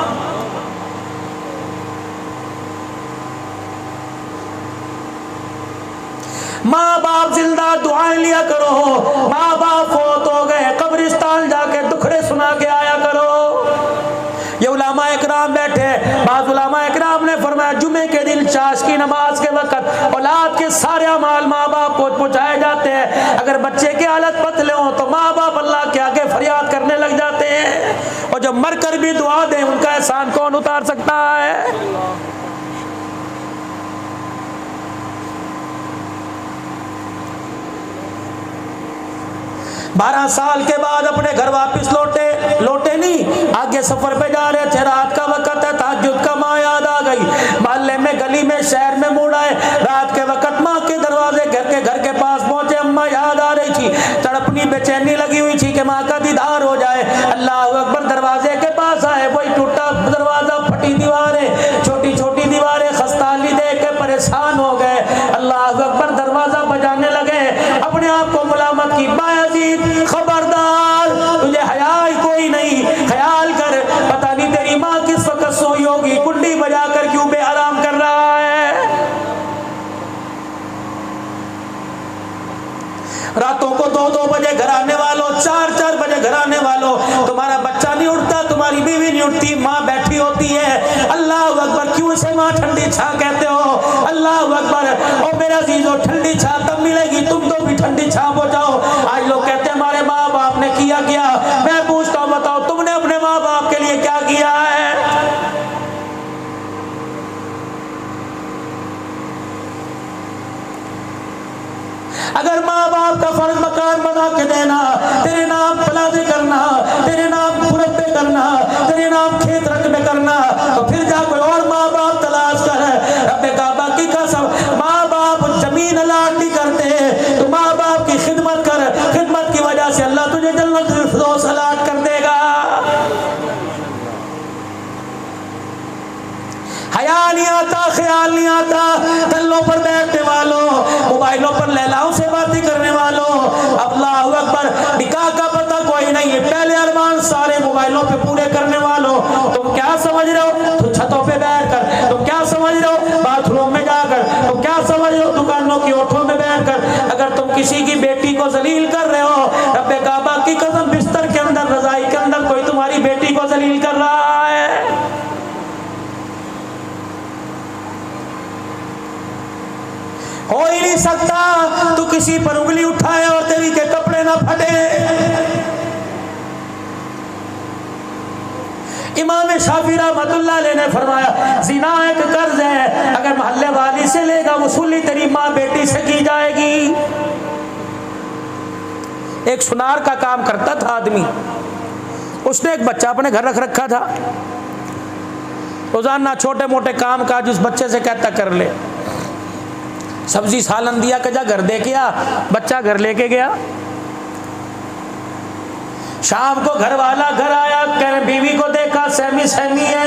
माँ बाप जिंदा दुआएं लिया करो, माँ बाप फौत हो गए कब्रिस्तान जाके दुखड़े सुना के आया करो। ये उलामा इकराम बैठे, बाज़ उलामा इकराम ने फरमाया जुमे के दिन चाश की नमाज के वक़्त औलाद के सारे अमाल माँ बाप को पहुँचाए जाते हैं। अगर बच्चे की हालत पतले हो तो माँ बाप अल्लाह के आगे फरियाद करने लग जाते हैं, और जब मर कर भी दुआ दें उनका एहसान कौन उतार सकता है। 12 साल के बाद अपने घर वापस लौटे नहीं, आगे सफर पे जा रहे थे, रात का वक्त है, तहज्जुद का, माँ याद आ गई। मोहल्ले में, गली में, शहर में मुड़ आए, रात के वक्त माँ के दरवाजे घर के पास पहुंचे, अम्मा याद आ रही थी, तड़पनी बेचैनी लगी हुई थी कि माँ का दीदार हो जाए। अल्लाह अकबर, दरवाजे के पास आए, वही टूटा दरवाजा, फटी दीवारें, छोटी छोटी दीवारें, खस्ताली देख के परेशान हो गए। अल्लाह अकबर, दरवाजा बजाने लगे, अपने आप को मुलामत की, बायजीद खबरदार, तुझे हया कोई नहीं, ख्याल कर, पता नहीं तेरी माँ किस वक्त सोई होगी, कुंडी बजाकर क्यों बेआराम कर रहा है। रातों को 2-2 बजे घर आने वालों, 4-4 बजे घर आने वालों, तुम्हारा बच्चा नहीं उठता, तुम्हारी बीवी नहीं उठती, माँ बैठी होती है। अल्लाह अकबर, क्यों इसे माँ ठंडी छा कहते हो? अल्लाह अकबर। और मेरा अजीजों, ठंडी छा तब मिलेगी, तुम तो भी ठंडी छा हो जाओ। आज लोग कहते हैं हमारे माँ बाप ने किया क्या, मैं पूछता हूँ बताओ तुमने अपने माँ बाप के लिए क्या किया है? अगर माँ बाप का फर्ज मकान बना के देना, तेरे नाम प्लाजे करना, तेरे नाम मुरब्बे करना, तेरे नाम खेत रकबे करना, तो फिर जा कोई और माँ बाप तलाश कर। रब्बे काबा की कसम, माँ बाप जमीन अलाट नहीं करते, तो माँ बाप की खिदमत कर, खिदमत की वजह से अल्लाह तुझे जन्नतुल फिरदौस अलाट कर देगा। हया नहीं आता, ख्याल नहीं आता, तल्लों पर बैठने वालों, मोबाइलों पर लैलाओं से बातें करने वालों, अल्लाह अकबर, निकाह का पता कोई नहीं है, पहले अरमान सारे मोबाइलों पे पूरे करने वालों, तुम क्या समझ रहे हो? तुम छतों पे बैठकर, तुम क्या समझ रहे हो? बाथरूम में जाकर, तुम क्या समझ रहे हो? दुकानों की ओठों में बैठकर। अगर तुम किसी की बेटी को जलील कर रहे हो, रब्बे काबा की कसम, बिस्तर के अंदर, रजाई के अंदर कोई तुम्हारी बेटी को जलील कर रहा है। हो ही नहीं सकता तू किसी पर उंगली उठाए और तेरी के कपड़े ना फटे। इमाम शाफी रहमतुल्लाह अलैह ने फरमाया, जिना एक कर्ज है, अगर मोहल्ले वाली से लेगा वसूली तेरी माँ बेटी से की जाएगी। एक सुनार का काम करता था आदमी, उसने एक बच्चा अपने घर रख रखा था, रोजाना छोटे मोटे काम काज उस बच्चे से कहता कर ले। सब्जी सालन दिया, कजा घर दे के आ, बच्चा घर लेके गया। शाम को घर वाला घर आया, बीवी को देखा सहमी सहमी है,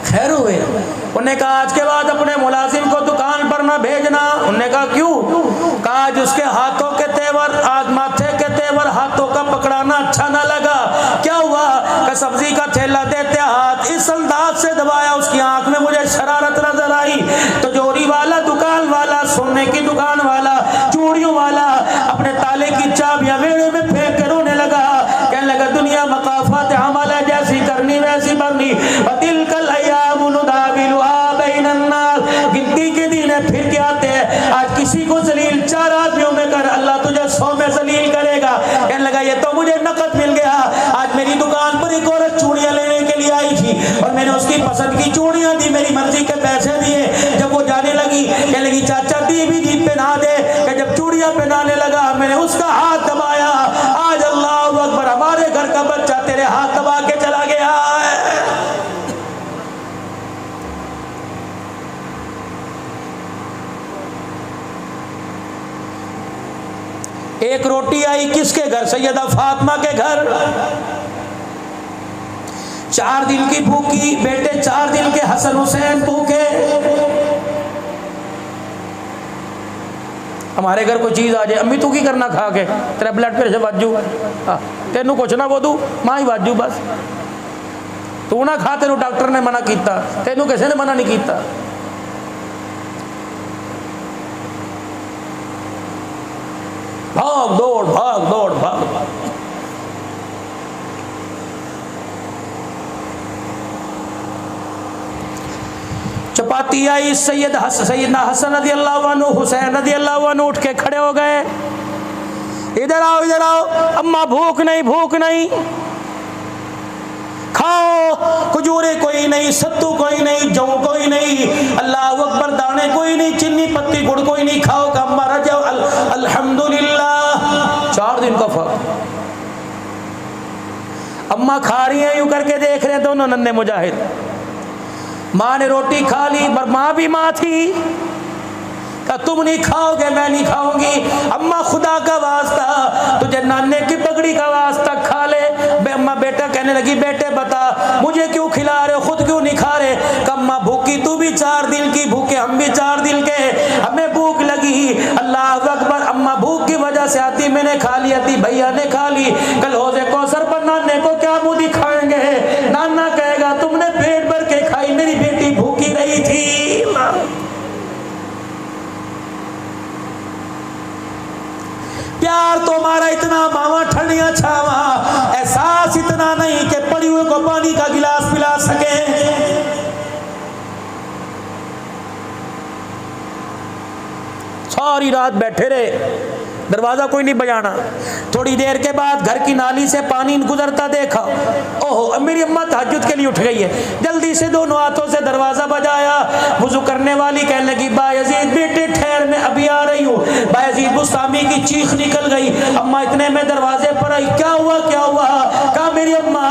खैर हुए। उन्होंने कहा आज के बाद अपने मुलाजिम को दुकान पर ना भेजना। उन्होंने कहा क्यों? कहा आज उसके हाथों के तेवर, आज माथे के तेवर, हाथों का पकड़ाना अच्छा ना लगा। क्या हुआ? कि सब्जी का थैला देते हाथ इस है फिर के आते हैं। आज किसी को जलील 4 आदमियों में कर, अल्लाह तुझे 100 में जलील करेगा। कहने लगा ये तो मुझे नकद मिल गया। आज मेरी दुकान पर एक औरत चूड़ियां लेने के लिए आई थी और मैंने उसकी पसंद की चूड़ियां दी, मेरी मर्जी के पैसे दिए। जब वो जाने लगी कहने लगी चाचा दी भी दी पहना दे। कि जब चूड़ियां पहनाने लगा मैंने उसका हाथ दबाया। आज अल्लाह अकबर, हमारे घर का बच्चा तेरे हाथ दबा के चला गया है। एक रोटी आई किसके घर? सैयदा फातिमा के घर। 4 दिन की भूखी, बेटे 4 दिन के हसन हुसैन भूखे। हमारे घर कोई चीज आ जाए, अम्मी तू की करना खा के, तेरा ब्लड प्रेशर वाजू, तेनू कुछ ना बोदू मां ही वाजू, बस तू ना खा, तेनू डॉक्टर ने मना किया, तेनू किसी ने मना नहीं किया। भाग दौड़ भाग दौड़ भाग भाग। चपाती आई, सैयदना हसन रज़ी अल्लाह अन्हु, हुसैन रज़ी अल्लाह अन्हु उठ के खड़े हो गए। इधर आओ इधर आओ, अम्मा भूख नहीं भूख नहीं, खाओ। खजूरे कोई नहीं, सत्तू कोई नहीं, जौ कोई नहीं, अल्लाह अकबर, दाने कोई नहीं, चीनी पत्ती गुड़ कोई नहीं, खाओ का अम्मा रजाओ अल्हम्दुलिल्लाह। 4 दिन का फर्क। अम्मा खा रही है, यूं करके देख रहे हैं दोनों नन्हे मुजाहिद। माँ ने रोटी खा ली, पर माँ भी माँ थी। तुम नहीं खाओगे मैं नहीं खाऊंगी। अम्मा खुदा का वास्ता, तुझे नाने की पगड़ी का वास्ता, खा ले। अम्मा बेटा कहने लगी बेटे बता मुझे क्यों खिला रहे हो, खुद क्यों नहीं खा रहे? अम्मा भूखी, तू भी 4 दिन की भूखे, हम भी 4 दिन के, हमें भूख लगी। अल्लाह अकबर। अम्मा भूख की वजह से आती मैंने खा ली, आती भैया ने खा ली। कल हौज़े कौसर पर नाने को क्या मुँह दिखाएंगे? नाना कहेगा तुमने पेट भर के खाई, मेरी बेटी भूखी रही थी। प्यार तो हमारा इतना मावा ठंडिया छावा, एहसास इतना नहीं कि पड़ी हुए को पानी का गिलास पिला सके। सारी रात बैठे रहे, दरवाजा कोई नहीं बजाना। थोड़ी देर के बाद घर की नाली से पानी गुजरता देखा। ओहो, मेरी अम्मा तहज्जुद के लिए उठ गई है। जल्दी से दोनों हाथों से दरवाजा बजाया। वुजू करने वाली कहने लगी बायजीद बेटे ठहर, मैं अभी आ रही हूँ। बायजीद बुस्तामी की चीख निकल गई। अम्मा इतने में दरवाजे पर आई। क्या हुआ क्या हुआ? कहा मेरी अम्मा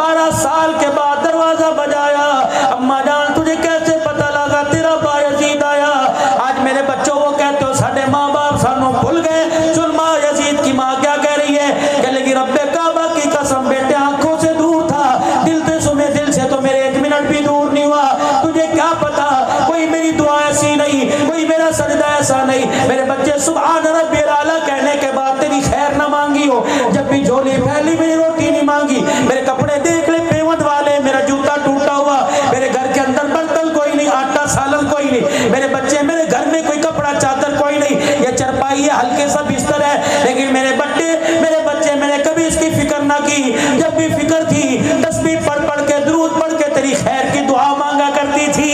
12 साल के बाद दरवाजा बजाया। अम्मा जान तुझे कैसे पता लगा तेरा बायजीद आया? आज मेरे बच्चों वो कहते हो साढ़े माँ बाप सानू भूल गए। सुन माँ, यजीद की माँ क्या कह रही है? कह लगी रब्बे काबा की कसम बेटे आंखों से दूर था, दिल से सुने, दिल से तो मेरे 1 मिनट भी दूर नहीं हुआ। तुझे क्या पता, कोई मेरी दुआ ऐसी नहीं, कोई मेरा सजदा ऐसा नहीं। मेरे बच्चे सुभान रब्बिल आला कहने के बाद तेरी खैर ना मांगी हो। जब भी झोली फैली मेरी रोटी नहीं मांगी। मेरे कपड़े देख ले पेवंद वाले, मेरा जूता टूटा हुआ, मेरे घर के अंदर बर्तन कोई नहीं, आटा सालन कोई नहीं। मेरे बच्चे, मेरे घर में कोई कपड़ा चादर कोई नहीं। ये चरपाई है, हल्के सा बिस्तर है, लेकिन मेरे बच्चे मैंने कभी इसकी फिक्र ना की। जब भी फिक्र थी तस्बीह पढ़ पढ़ के, दुरूद पढ़ के तेरी खैर की दुआ मांगा करती थी।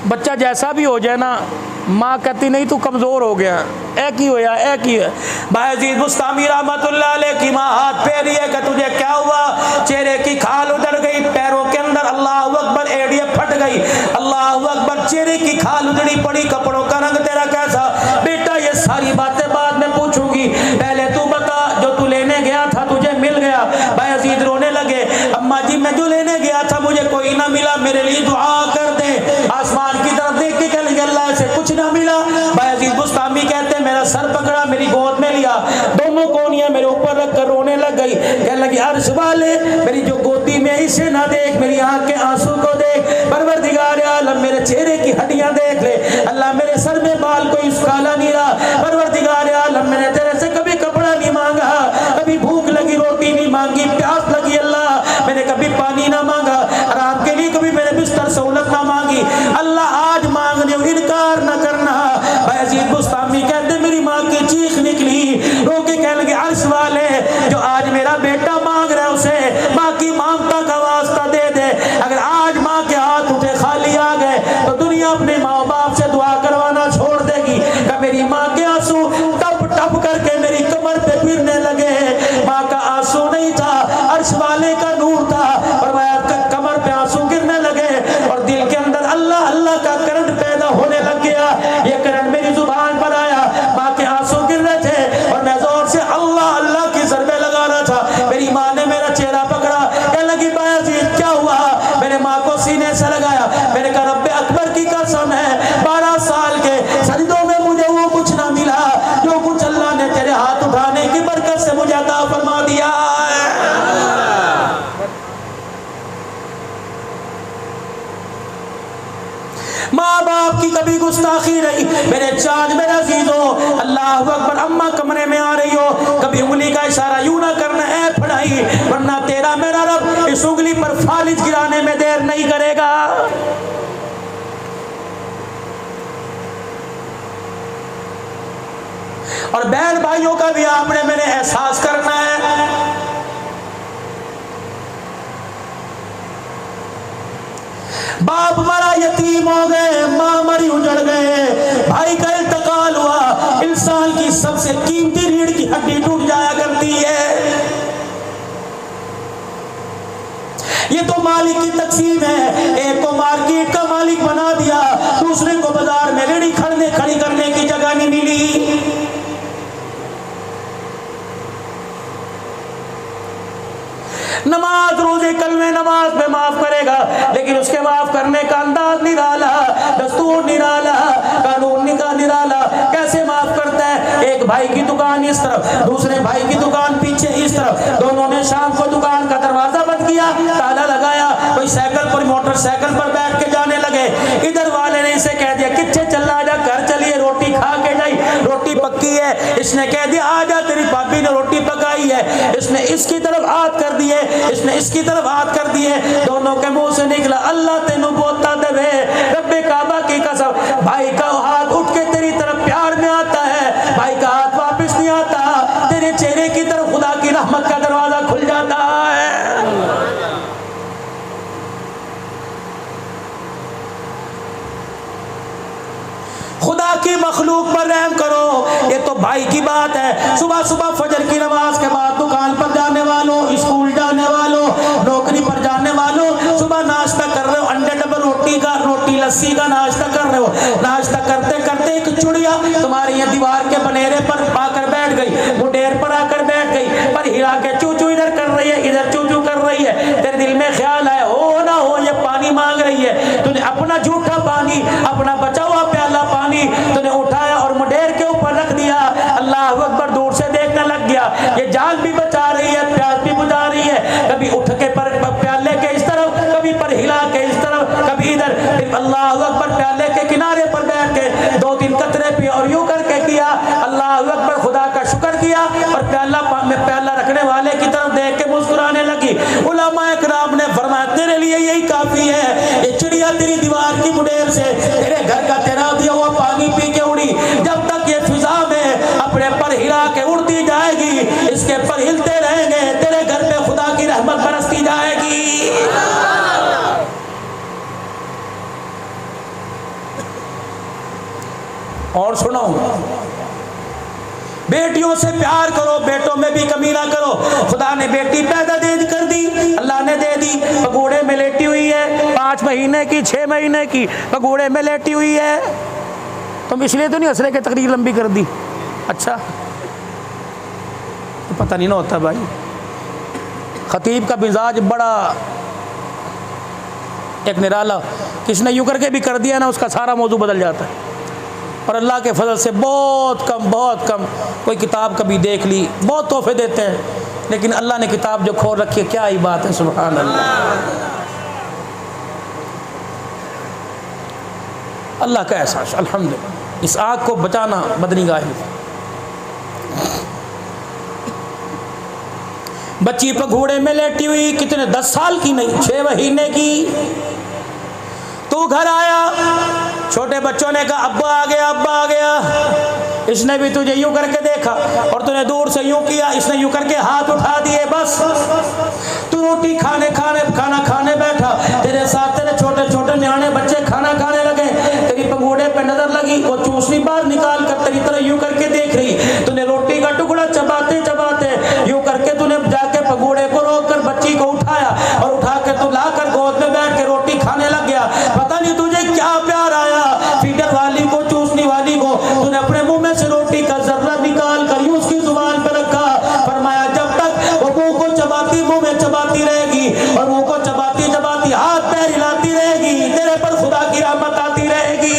बच्चा जैसा भी हो जाए ना, माँ कहती नहीं तू कमजोर हो गया, एक ही होया एक ही है। बायजीद बुस्तामी रहमतुल्लाह अलैह की माँ हाथ फेरी है कि तुझे क्या हुआ? चेहरे की खाल उधड़ गई, पैरों के अंदर अल्लाह अकबर एड़ियाँ फट गई। अल्लाह अकबर, चेहरे की खाल उधड़ी पड़ी, कपड़ों का रंग तेरा कैसा? बेटा ये सारी बातें बाद में पूछूंगी, पहले तू बता जो तू लेने गया था तुझे मिल गया? बायजीद रोने लगे। अम्मा जी मैं जो लेने गया था मुझे कोई ना मिला, मेरे लिए दुआ कर दे। आसमान की तरफ देख के कह लगे अल्लाह से कुछ ना मिला। बायजीद बुस्तामी कहते मेरा सर पकड़ा, मेरी गोद में लिया, दोनों कोनियां मेरे ऊपर रख कर रोने लग गई। कह लगी अर्श वाले मेरी जो गोदी में इसे ना देख, मेरी आंख के आंसू को देख, परवरदिगार आलम मेरे चेहरे की हड्डियां देख ले। अल्लाह मेरे सर में बाल कोई काला नहीं रहा। परवरदिगार आलम मैंने तेरे से कभी कपड़ा नहीं मांगा, कभी भूख लगी रोटी नहीं मांगी, प्यास लगी अल्लाह मैंने कभी पानी ना मांगा, आराम के लिए कभी मैंने बिस्तर सहूलत ना मांगी। अल्लाह आज मांगने इनकार न करना। बायजीद बुस्तामी कहते मेरी माँ की चीख निकली, रो के कह लगे अर्श वाले जो आज मेरा बेटा मांग रहा है उसे माँ की ममता का वास्ता दे दे। अगर आज माँ के हाथ अल्लाह का करंट पैदा होने लग गया। ये करंट मेरी जुबान पर आया, माँ के आंसू गिर रहे थे और मैं जोर से अल्लाह अल्लाह की ज़रबे लगा रहा था। मेरी माँ ने मेरा चेहरा पकड़ा, कहने लगी बायजीद क्या हुआ? मेरे माँ को सीने से लगाया, मैंने कहा रब्बे अकबर की कसम है 12 साल के सजदों में मुझे वो कुछ ना मिला जो कुछ अल्लाह ने तेरे हाथ उठाने की बरकत से मुझे अता फरमा दिया है। माँ बाप की कभी गुस्ताखी नहीं। मेरे चाँद मेरे अजीजों, अल्लाह अकबर, अम्मा कमरे में आ रही हो, कभी उंगली का इशारा यूं ना करना है पढ़ाई, वरना तेरा मेरा रब इस उंगली पर फालिज गिराने में देर नहीं करेगा। और बहन भाइयों का भी आपने मैंने एहसास करना है। बाप मरा यतीम हो गए, माँ मरी उजड़ गए, भाई का इंतकाल हुआ, इंसान की सबसे कीमती रीढ़ की हड्डी टूट जाया करती है। ये तो मालिक की तकसीम है। एक को मार्केट का मालिक बना दिया, दूसरे को बाजार में रेड़ी खड़ी करने की जगह नहीं मिली। नमाज रोजे कलमे नमाज में माफ करेगा, लेकिन उसके माफ करने का अंदाज निराला, दस्तूर निराला, कानून निराला। कैसे माफ करता है? एक भाई की दुकान इस तरफ, दूसरे भाई की दुकान पीछे इस तरफ, दोनों ने शाम को दुकान का दरवाजा बंद किया, ताला लगाया, कोई साइकिल पर मोटरसाइकिल पर बैठ के जाने लगे। इधर वाले ने इसे कह दिया किच्चे चला जा, घर चलिए रोटी खा के जाई, रोटी पक्की है। इसने कह दिया आजा तेरी भाभी ने रोटी पकाई है। इसने इसकी तरफ हाथ कर दिए, इसने इसकी तरफ हाथ कर दिए, दोनों के मुंह से निकला अल्लाह तेनू बोता देवे, रब्बे काबा की कसम। भाई का हाथ उठ के तेरी तरफ प्यार में आता है, भाई का हाथ वापस नहीं आता, तेरे चेहरे की तरफ खुदा की रहमत का दरवाजा खुल जाता है। खुदा की मखलूक पर रहम करो। ये तो भाई की बात है। सुबह सुबह फजर की नमाज के बाद दुकान पर जाने वालों, स्कूल जाने वालों, नौकरी पर जाने वालों, सुबह नाश्ता कर रहे हो, अंडे डबल रोटी लस्सी का नाश्ता कर रहे हो, नाश्ता करते करते एक चिड़िया तुम्हारे यहाँ दीवार के बनेरे पर आकर बैठ गई, मुंडेर पर आकर बैठ गई, पर हिला के चू चू इधर कर रही है, इधर चू चू कर रही है। तेरे दिल में ख्याल आया हो ना हो ये पानी मांग रही है, तूने अपना झूठा पानी, अपना बचा हुआ प्याला पानी तूने उठाया और मुंडेर के ऊपर रख दिया। अल्लाह अकबर, दूर से देखने लग गया, ये जान भी बचा रही है, प्यास भी बुझा रही है। कभी उठ के पर प्याले के इस तरफ, कभी पर हिला के इस तरफ, कभी इधर। फिर अल्लाह अकबर प्याले के किनारे पर बैठ के 2-3 कतरे पिए और यूं करके किया अल्लाह अकबर, खुदा का शुक्र किया और प्याला रखने वाले की तरफ देख के मुस्कुराने लगी। उलमा इकराम ने फरमाया तेरे लिए यही काफी है, ये चिड़िया तेरी दीवार की मुंडेर से तेरे घर का तेरा दिया हुआ पानी पी के उड़ी, जब तक ये फिजा में अपने पर हिला के उड़ती जाएगी, इसके पर हिलते रहेंगे, तेरे घर पे खुदा की रहमत बरसती जाएगी। और सुनो, बेटियों से प्यार करो, बेटों में भी कमी ना करो। खुदा ने बेटी पैदा कर दी, अल्लाह ने दे दी, पगोड़े में लेटी हुई है, 5 महीने की 6 महीने की पगोड़े में लेटी हुई है। तुम इसलिए तो नहीं हंस रहे कि तकरीर लंबी कर दी? अच्छा, तो पता नहीं ना होता भाई। खतीब का मिजाज बड़ा एक निराला, किसने यूं करके भी कर दिया ना उसका सारा मौजू बदल जाता है। और अल्लाह के फजल से बहुत कम कोई किताब कभी देख ली, बहुत तोहफे देते हैं, लेकिन अल्लाह ने किताब जो खोल रखी है, क्या ही बात है, सुभान अल्लाह। अल्लाह का एहसास, अल्हम्दुलिल्लाह। इस आग को बचाना बदनिगाही। बच्ची पघोड़े में लेटी हुई, कितने 10 साल की नहीं, 6 महीने की। तू घर आया, छोटे बच्चों ने कहा अब्बा आ गया, अब्बा आ गया। इसने भी तुझे यूं करके देखा और तूने दूर से यूं किया, इसने यूं करके हाथ उठा दिए, बस तू रोटी खाना खाने बैठा, तेरे साथ तेरे छोटे छोटे न्याणे बच्चे खाना खाने लगे, तेरी पगोड़े पे नजर लगी, वो चूसनी बाहर निकाल कर तेरी तरह यूं करके देख रही। तूने रोटी का टुकड़ा चबाते चबाते यूं करके तूने जाके पगोड़े को रोक कर बच्ची को उठाया और उठा के तू लाकर गोद में बैठ के रोटी खाने लग गया। पता नहीं तुझे क्या प्यार खुदा की रहमत आती रहेगी।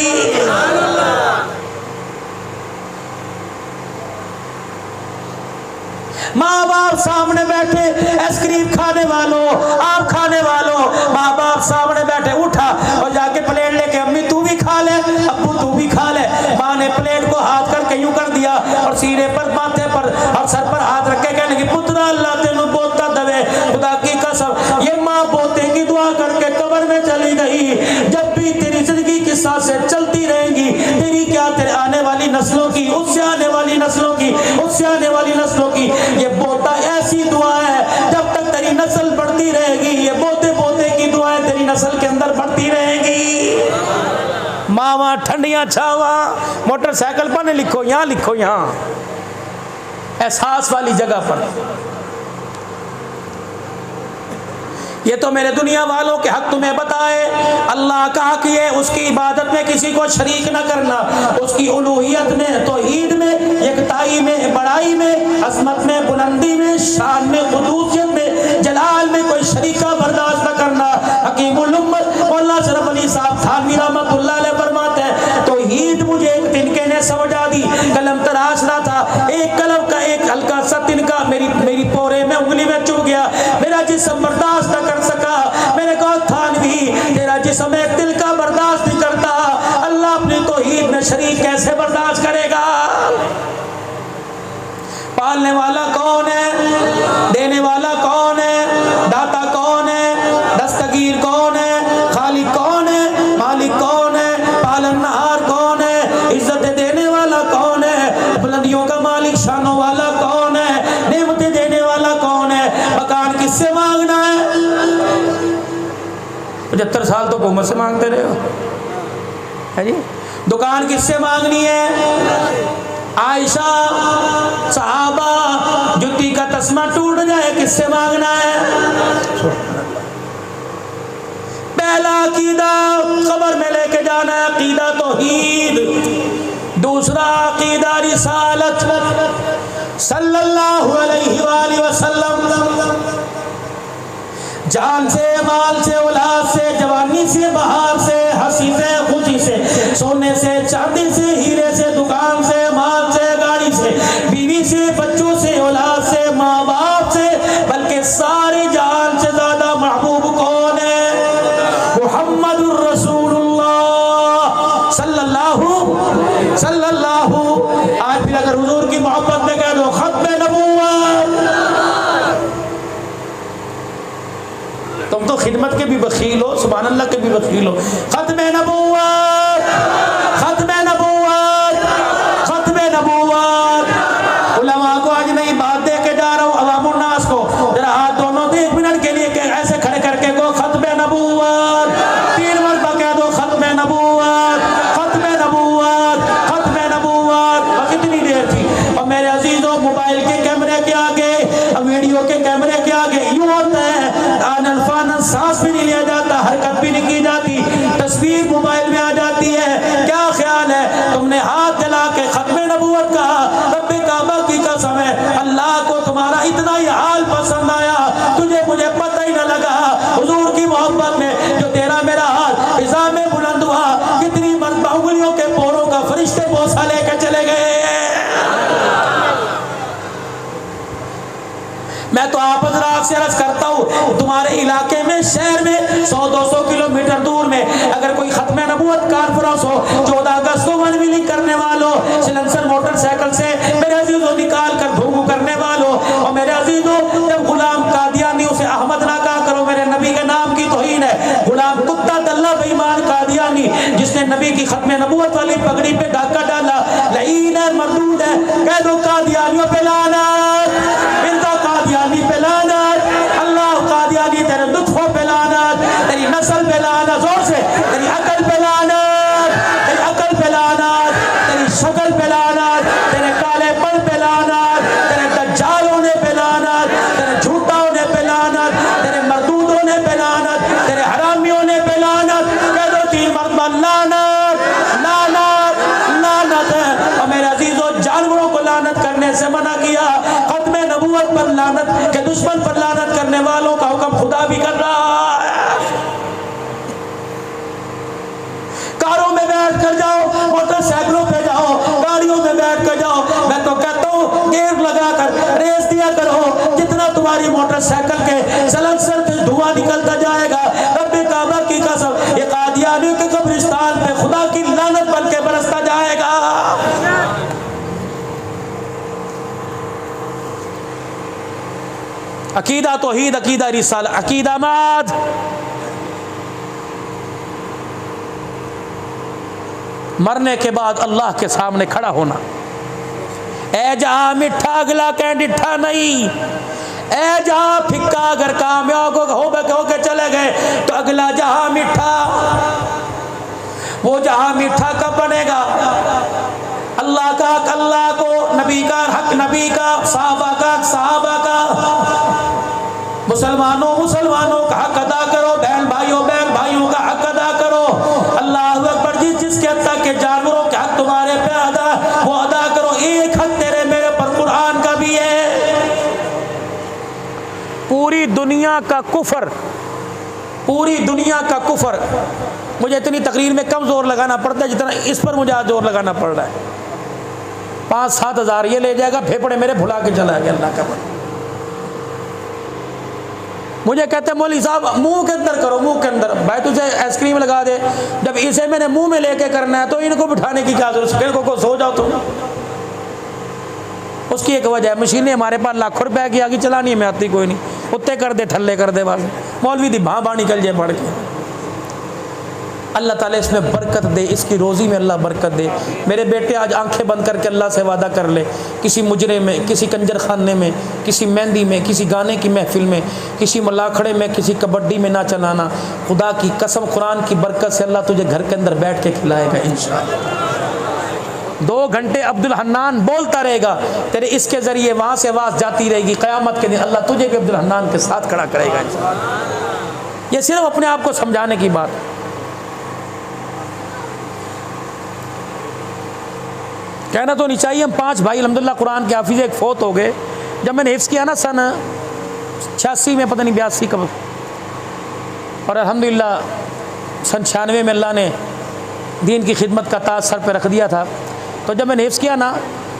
माँ बाप सामने बैठे, आइसक्रीम खाने वालों, आप खाने वालों, माँ बाप सामने बैठे, उठा और जाके प्लेट लेके अम्मी तू भी खा ले, अब्बू तू भी खा ले। माँ ने प्लेट को हाथ करके यूं कर दिया और सीने पर, माथे पर और सर पर हाथ रख के कहने की पुत्रा अल्लाह तेनू बोता दवे, खुदा की कसम। ये माँ पोते की दुआ करके कब्र में चली गई। जब भी तेरी जिंदगी की सांसें चलती रहेंगी, तेरी क्या, तेरे आने वाली नस्लों की, उससे आने वाली नस्लों की, उससे आने वाली नस्लों की, ये बोता ऐसी दुआ है जब तक तेरी नस्ल बढ़ती रहेगी, ये बोते पोते की दुआएं तेरी नस्ल के अंदर बढ़ती रहेगी। मावा ठंडियां छावा, मोटरसाइकिल पर नहीं लिखो, यहाँ लिखो, यहाँ एहसास वाली जगह पर। ये तो मेरे दुनिया वालों के हक तुम्हें बताए। अल्लाह का हक ये, उसकी इबादत में किसी को शरीक न करना, उसकी उलूहियत में, तौहीद में, यकताई में, बड़ाई में, अज़मत में, बुलंदी में, शान में, ख़ुसूसियत में, जलाल में कोई शरीका बर्दाश्त न करना। हकीमुल उम्मत मौलाना शरफ अली साहब थानवी रहमतुल्लाह अलैह फरमाते हैं, तौहीद मुझे एक तिनके ने समझा दी। कलम तराश रहा था, एक कलम का एक हल्का सा तिनका मेरी पोरे में, उंगली में चुभ गया, मेरा जिस्म बर्दाश्त न कर सका। मैंने कहा थानवी, तेरा जिस्म एक दिल का बर्दाश्त नहीं करता, अल्लाह अपनी तौहीद में शरीक कैसे बर्दाश्त करेगा। पालने वाला कौन है, देने वाला कौन है, दाता कौन है, दस्तगीर कौन है, खालिक कौन है, मालिक कौन है, पालनहार कौन है, इज्जत देने वाला कौन है, बुलंदियों का मालिक, शानों वाला कौन है, नेमतें देने वाला कौन है, मकान किससे मांगना है। 75 साल तो हुकूमत से मांगते रहे हो, है जी। दुकान किससे मांगनी है, आयशा सहाबा, जुत्ती का तस्मा टूट जाए किससे मांगना है। पहला अकीदा कब्र में लेके जाना है, अकीदा तौहीद। दूसरा अकीदा रिसालत सल्लल्लाहु अलैहि वसल्लम। जान से, माल से, औलाद से, जवानी से, बहार से, हंसी से, खुशी से, सोने से, चांदी से, हीरे से, दुकान से, माल से, गाड़ी से, बीवी से, बच्चों से, औलाद से, माँ बाप से, बल्कि सारी जान से ज्यादा महबूब कौन है, मुहम्मदुर रसूलुल्लाह सल्लल्लाहु। आज फिर अगर हुजूर की मोहब्बत में कह दो खत्म नबूवत, तुम तो खिदमत के भी बखील हो, सुभान अल्लाह के भी बखील हो। खत्म नबूवत, खत्म नबूवत, खत्म नबूवत। उलमा को आज नई बात दे के जा रहा हूँ, अवामुन नास को जरा हाथ दोनों दे 1 मिनट के लिए ऐसे खड़े करके को खत्म नबूवत, 3 मरतबा कह दो खत्म नबूवत, खत्म नबूवत, खत्म नबूवत। बस इतनी देर थी। और मेरे अजीजों, मोबाइल के कैमरे के आगे, वीडियो के कैमरे के आगे यूं होता है, सांस भी नहीं लिया जाता, हरकत भी नहीं की जाती, तस्वीर मोबाइल में आ जाती है। क्या ख्याल है, तुमने हाथ जला के खत्म नबूवत कहा, रब्बे काबा की कसम है, अल्लाह को तुम्हारा इतना ही हाल पसंद आया, तुझे मुझे पता ही न लगा। हुजूर की मोहब्बत में जो तेरा मेरा हाथ फिजा में बुलंद हुआ, कितनी मरतबा उंगलियों के पोरों का फरिश्ते बोसा लेकर चले गए। मैं तो आप हज़रात से अर्ज करता हूँ, तुम्हारे इलाके में, शहर में 100-200 किलोमीटर दूर में अगर कोई खत्म नबूवत कॉन्फ्रेंस हो, 14 अगस्त को अनवीलिंग करने वालों, सिलेंसर मोटरसाइकिल से मेरे अजीजों निकाल कर धूम करने वालों, और मेरे अजीजों जब गुलाम कादियानी उसे अहमद ना कहा करो, मेरे नबी के नाम की तौहीन है। गुलाम कुत्ता दल्ला बेईमान कादियानी जिसने नबी की खत्म नबूवत वाली पगड़ी पे डाका डाला, लईन है, मरदूद है, कह दो कादियानियों पे लानत, इनका कादियानी पे लानत, अल्लाह कादियानी तेरे लुत्फों पे लानत, तेरी नस्ल पे लानत, जोर से, तेरी अकल पे लानत, तेरी अकल पे लानत, तेरी शक्ल पे लानत, तेरे कालेपन पे लानत, तेरे दज्जाल होने पे लानत, तेरे झूठा होने पे लानत, तेरे मरदूद होने पे लानत, तेरे हरामी होने पे लानत। कह दो 3 मरतबा लानत, लानत, लानत है। और मेरे अजीजों, जानवरों को लानत करने से मना किया, खत्म नबूवत पर लानत के दुश्मन पर लानत करने वालों का हुक्म खुदा भी कर रहा है। बैठ कर जाओ, मोटरसाइकिलों पे जाओ, गाड़ियों में बैठ कर जाओ। मैं तो कहता हूँ गेयर लगा कर रेस दिया करो। जितना तुम्हारी मोटरसाइकिल के सलंसर से धुआं निकलता जाएगा, रब्बे काबा की कसम, ये कादियानियों के कब्रिस्तान पे खुदा की लानत बन के बरसता जाएगा। अकीदा तौहीद, अकीदा रिसाला, अकीदा माद। मरने के बाद अल्लाह के सामने खड़ा होना। ए जहां मिठा अगला कह डिठा नहीं, ए जहां फिक्का अगर कामयाब हो के चले गए तो अगला जहां मिठा, वो जहां मिठा कब बनेगा? अल्लाह का हक अल्लाह को, नबी का हक नबी का, साहबा का हक साहबा का। मुसलमानों का हक अदा करो, बहन भाइयों का हक अदा करो। अल्लाह अकबर। जिसके हद तक के जानवरों के हक तुम्हारे पे वो अदा करो। एक हक तेरे मेरे पर कुरान का भी है। पूरी दुनिया का कुफर, पूरी दुनिया का कुफर, मुझे इतनी तकरीर में कम जोर लगाना पड़ता है जितना इस पर मुझे आज जोर लगाना पड़ रहा है। 5-7 हज़ार ये ले जाएगा, फेफड़े मेरे भुला के चला गया अल्लाह का। मुझे कहते हैं मौलवी साहब मुंह के अंदर करो, मुंह के अंदर। भाई तुझे आइसक्रीम लगा दे, जब इसे मैंने मुंह में लेके करना है तो इनको बिठाने की क्या जरूरत है? इनको को सो जाओ तुम। उसकी एक वजह है, मशीनें हमारे पास लाखों रुपए की आगे चलानी में आती कोई नहीं, उत्ते कर दे ठल्ले कर दे बस। मौलवी दी भाँ निकल जाए पढ़ के। अल्लाह ताला इसमें बरकत दे, इसकी रोज़ी में अल्लाह बरकत दे। मेरे बेटे आज आंखें बंद करके अल्लाह से वादा कर ले, किसी मुजरे में, किसी कंजर खाने में, किसी मेहंदी में, किसी गाने की महफिल में, किसी मलाखड़े में, किसी कबड्डी में ना चलाना। खुदा की कसम, कुरान की बरकत से अल्लाह तुझे घर के अंदर बैठ के खिलाएगा इंशाअल्लाह। 2 घंटे अब्दुल हन्नान बोलता रहेगा, तेरे इसके ज़रिए वहाँ से आवाज़ जाती रहेगी। क़यामत के दिन अल्लाह तुझे भी अब्दुल हन्नान के साथ खड़ा करेगा इंशाअल्लाह। ये सिर्फ अपने आप को समझाने की बात। कहना तो नहीं चाहिए, हम 5 भाई अल्हम्दुलिल्लाह कुरान के हाफिज़, एक फ़ौत हो गए। जब मैंने हिफ्ज़ किया ना सन 86 में, पता नहीं 82 कब, और अल्हम्दुलिल्लाह सन 96 में अल्लाह ने दीन की खिदमत का ताज सर पे रख दिया था। तो जब मैंने हिफ्ज़ किया ना